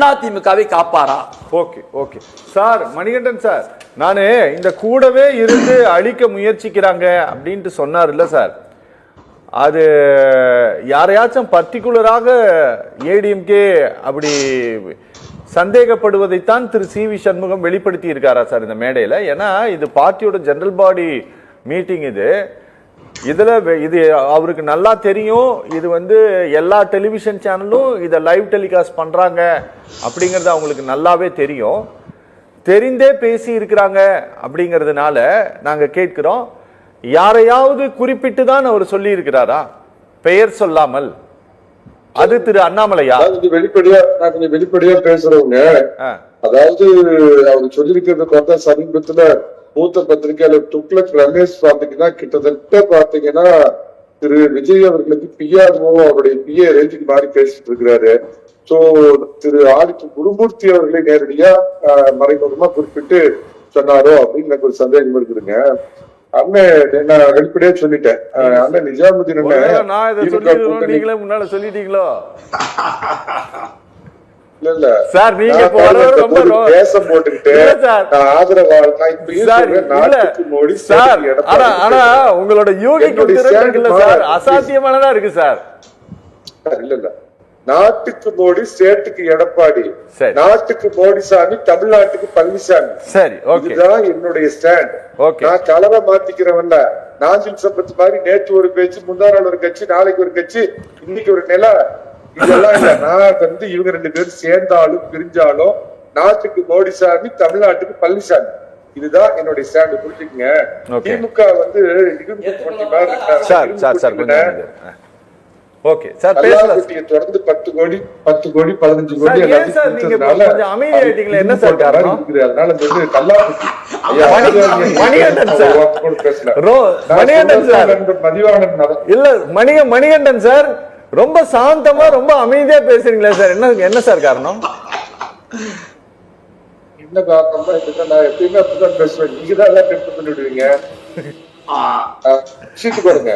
அதிமுகவை காப்பாரா? Okay okay sir, Manikandan sir, நானு இந்த கூடவே இருந்து அழிக்க முயற்சிக்கிறாங்க அப்படின்ட்டு சொன்னார் இல்ல சார், அது யாரையாச்சும் பர்டிகுலராக ஏடிஎம்கே அப்படி சந்தேகப்படுவதைத்தான் திரு சி.வி. சண்முகம் வெளிப்படுத்தி இருக்காரா சார் இந்த மேடையில? ஏன்னா இது பார்ட்டியோட ஜெனரல் பாடி மீட்டிங், இதுல இது அவருக்கு நல்லா தெரியும். இது எல்லா டெலிவிஷன் சேனலும் இதை லைவ் டெலிகாஸ்ட் பண்றாங்க அப்படிங்கறது அவங்களுக்கு நல்லாவே தெரியும். தெரிந்தே பேசி இருக்கிறாங்க அப்படிங்கறதுனால நாங்க கேட்கிறோம், யாரையாவது குறிப்பிட்டு தான் அவர் சொல்லி இருக்கிறாரா, பெயர் சொல்லாமல்? அது திரு அண்ணாமலையா? வெளிப்படையா பேசுறவங்க, அதாவது அவர் சொல்லியிருக்கிறது பார்த்தா சமீபத்துல மூத்த பத்திரிகையாளர் துக்ளக் ரமேஷ் பாத்தீங்கன்னா கிட்டத்தட்ட பாத்தீங்கன்னா திரு விஜய் அவர்களுக்கு பிஆர்ஓ அவருடைய பிஏ ரேஞ்சுக்கு மாறி பேசிட்டு இருக்கிறாரு. சோ திரு ஆதித்ய குருமூர்த்தி அவர்களை நேரடியா மறைமுகமா குறிப்பிட்டு சொன்னாரோ அப்படின்னு எனக்கு ஒரு சந்தேகம் இருக்குதுங்க. அண்ணன் நான் வெளிப்படையா சொல்லிட்டேன், அண்ணன் நிஜாமுதீன் முன்னால சொல்லிட்டீங்களோ? இல்ல இல்ல சார், நீங்க பேச போட்டுக்கிட்டு மோடி சார், ஆனா உங்களோட சார் அசாத்தியமானதா இருக்கு சார். இல்ல இல்ல, நாட்டுக்கு மோடி, ஸ்டேட்டுக்கு எடப்பாடி, நாட்டுக்கு மோடிசாமி, தமிழ்நாட்டுக்கு பழனிசாமி. சரி, இதுதான் என்னுடைய ஸ்டாண்ட். நான் கலரை மாத்திக்கிறவன்ல, நாஞ்சில் சம்பத் மாதிரி நேற்று ஒரு பேச்சு, முந்தா நாள் ஒரு கட்சி, நாளைக்கு ஒரு கட்சி, இன்னைக்கு ஒரு நிலை, இதெல்லாம் இல்ல. நான் இவங்க ரெண்டு பேரும் சேர்ந்தாலும் பிரிஞ்சாலும் நாட்டுக்கு மோடிசாமி, தமிழ்நாட்டுக்கு பழனிசாமி, இதுதான் என்னுடைய ஸ்டாண்ட். புரிஞ்சுக்குங்க. திமுக ஓகே சார் பேசலாம். கல்லாக்குட்டியை தொடர்ந்து 10 கோடி 15 கோடி சார், ஏன் சார் நீங்க கொஞ்சம் அமைதியாயிட்டீங்களே? என்ன சார் காரணம்? அதனால வந்து கல்லாக்குட்டி மணிகண்டன் சார், மணிகண்டன் சார், மதிவாணன் இல்ல மணிகண்டன் சார், ரொம்ப சாந்தமா ரொம்ப அமைதியா பேசுறீங்களா சார்? என்ன சார் காரணம்? என்ன காரணம்னா இதுதான் நான் எப்பயுமே அப்படிதான் பேசுவேன். நீங்க தான் எல்லாம் டெம்ப் பண்ணிடுவீங்க. சீட்டு பாருங்க.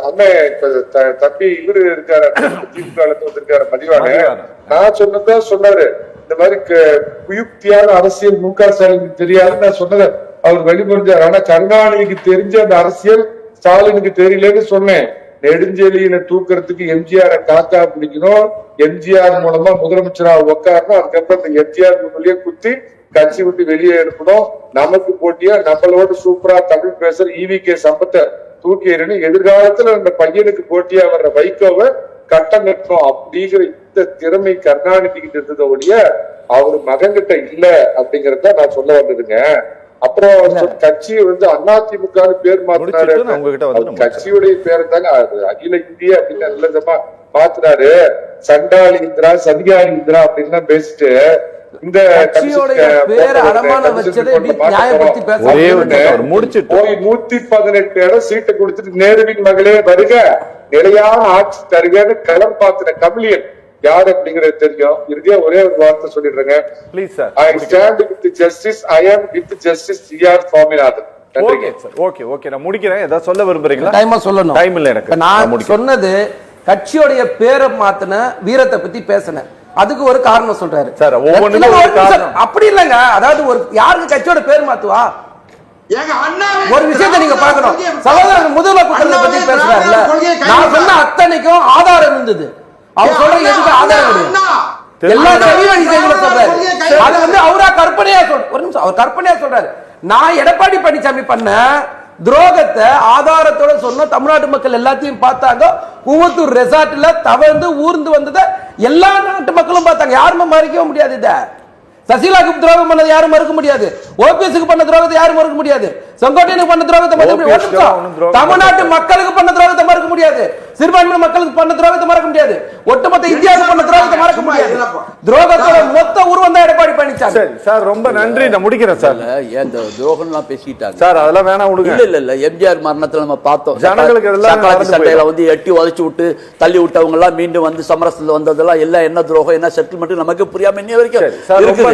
அண்ணன் இப்ப தம்பி இவரு இருக்காரு, திமுக வந்திருக்காரு மதிவாணன். நான் சொன்னதான் சொன்னாரு, இந்த மாதிரி குயுக்தியான அரசியல் முக ஸ்டாலினுக்கு தெரியாதுன்னு நான் சொன்னதை அவர் வெளிப்படுத்தார். ஆனா கருணாநிதிக்கு தெரிஞ்ச அந்த அரசியல் ஸ்டாலினுக்கு தெரியலன்னு சொன்னேன். நெடுஞ்செலியில தூக்குறதுக்கு எம்ஜிஆரை காக்கா பிடிக்கணும், எம்ஜிஆர் மூலமா முதலமைச்சரா உட்காரணும், அதுக்கப்புறம் இந்த எம்ஜிஆர் முன்னிலேயே குத்தி கட்சி விட்டு வெளியே எடுக்கணும், நமக்கு போட்டியா நம்மளோட சூப்பரா தமிழ் பேசுற EVK சம்பத்தை தூக்கி எறியணும், எதிர்காலத்துல அந்த பையனுக்கு போட்டியா வர்ற வைகோவை கட்டம் கட்டணும் அப்படிங்கிற இந்த திறமை கருணாநிதி கிட்ட இருந்தத ஒழிய அவரு மகன்கிட்ட இல்ல அப்படிங்கறத நான் சொல்ல வந்ததுங்க. அப்புறம் கட்சியை வந்து அதிமுக பேர் மாத்தினாரு. கட்சியுடைய பேரை தாங்க அகில இந்திய அப்படின்னு நல்லதமா மாத்தினாரு. சண்டாளி இந்திரா, சதிகாரி இந்திரா அப்படின்னு தான் பேசிட்டு இந்த பேரை அடமான வச்சதை நியாயப்படுத்தி போய் 118 இடம் சீட்டை கொடுத்துட்டு நேருவின் மகளே வருக, நிலையான ஆட்சி தருகன்னு களம் பார்த்தின கமலியன் யார் அப்படிங்கறது தெரியும். இறுதியா ஒரே ஒரு வார்த்தை சொல்லிடுறேங்க. Please sir. I stand with justice. I am with justice. G.R. Swaminathan. Okay sir, okay நான் முடிக்கிறேன். ஏதாவது சொல்ல விரும்புறீங்களா? டைமா சொல்லணும். டைம் இல்ல எனக்கு. நான் சொன்னது கட்சியோடைய பேரை மாத்தின வீரத்தை பத்தி பேசினேன். அதுக்கு ஒரு காரணம் சொல்றாரு சார். ஒவ்வொன்றும் ஒரு காரணம் அப்படி இல்லங்க. அதாவது ஒரு யாருக்கு கட்சியோட பேர் மாத்துவா? ஒரு விஷயத்தை நீங்க பார்க்கணும். சகோதரர் முதல்வர் கூட்டத்தை பத்தி பேசுறாருல, நான் சொன்ன அத்தனைக்கும் ஆதாரம் இருந்தது. அவர் சொல்ற எதுக்கு ஆதாரம் கிடையாது. எல்லா தெளிவான செய்திகளை சொல்றாரு. அது வந்து அவரா கற்பனையா ஒரு நிமிஷம், அவர் கற்பனையா சொல்றாரு. நான் எடப்பாடி பழனிசாமி பண்ண துரோகத்தை ஆதாரத்தோட சொன்ன தமிழ்நாட்டு மக்கள் எல்லாத்தையும் பார்த்தாங்க. கூவத்தூர் ரெசார்ட்ல தவழ்ந்து ஊர்ந்து வந்ததை எல்லா நாட்டு மக்களும் பார்த்தாங்க. யாருமே மறைக்க முடியாது. இத சசிகலாவுக்கு துரோகம் பண்ணது யாரும் மறுக்க முடியாது. ஓபிஎஸ்க்கு பண்ண துரோகத்தை யாரும் மறுக்க முடியாது. செங்கோட்டையனுக்கு பண்ண துரோகத்தை மறுக்க முடியாது. தமிழ்நாட்டு மக்களுக்கு பண்ண துரோகத்தை மறுக்க முடியாது. சிறுபான்மை மக்களுக்கு பண்ண துரோகத்தை மறக்க முடியாது. ஒட்டுமொத்த இந்தியாவுக்கு பண்ண துரோகத்தை மறக்க முடியாது. துரோகத்தோட மொத்த உருவம் தான் எடப்பாடி பழனிசாமி. சரி சார், ரொம்ப நன்றி. நான் முடிக்கிறேன் சார். ஏன் இந்த துரோகம்லாம் பேசிட்டாங்க சார்? அதெல்லாம் வேணாம் விடுங்க. இல்ல எம்ஜிஆர் மரணத்துல நம்ம பார்த்தோம். ஜனங்களுக்கு சக்கராத்தி சண்டையில வந்து எட்டி உதைச்சு விட்டு தள்ளி விட்டவங்க எல்லாம் மீண்டும் வந்து சமரசத்துல வந்ததெல்லாம் எல்லாம் என்ன துரோகம் என்ன செட்டில்மெண்ட் நமக்கு புரியாம இன்னி வரைக்கும் இருக்குது.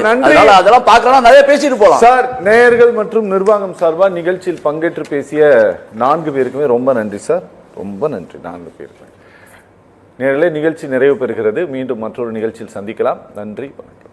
அதெல்லாம் பார்க்கலாம், நிறைய பேசிட்டு போலாம் சார். நேயர்கள் மற்றும் நிர்வாகம் சார்பா நிகழ்ச்சியில் பங்கேற்று பேசிய 4 பேருக்குமே ரொம்ப நன்றி சார். ரொம்ப நன்றி 4 பேருக்கு. நேரிலே நிகழ்ச்சி நிறைவு பெறுகிறது. மீண்டும் மற்றொரு நிகழ்ச்சியில் சந்திக்கலாம். நன்றி, வணக்கம்.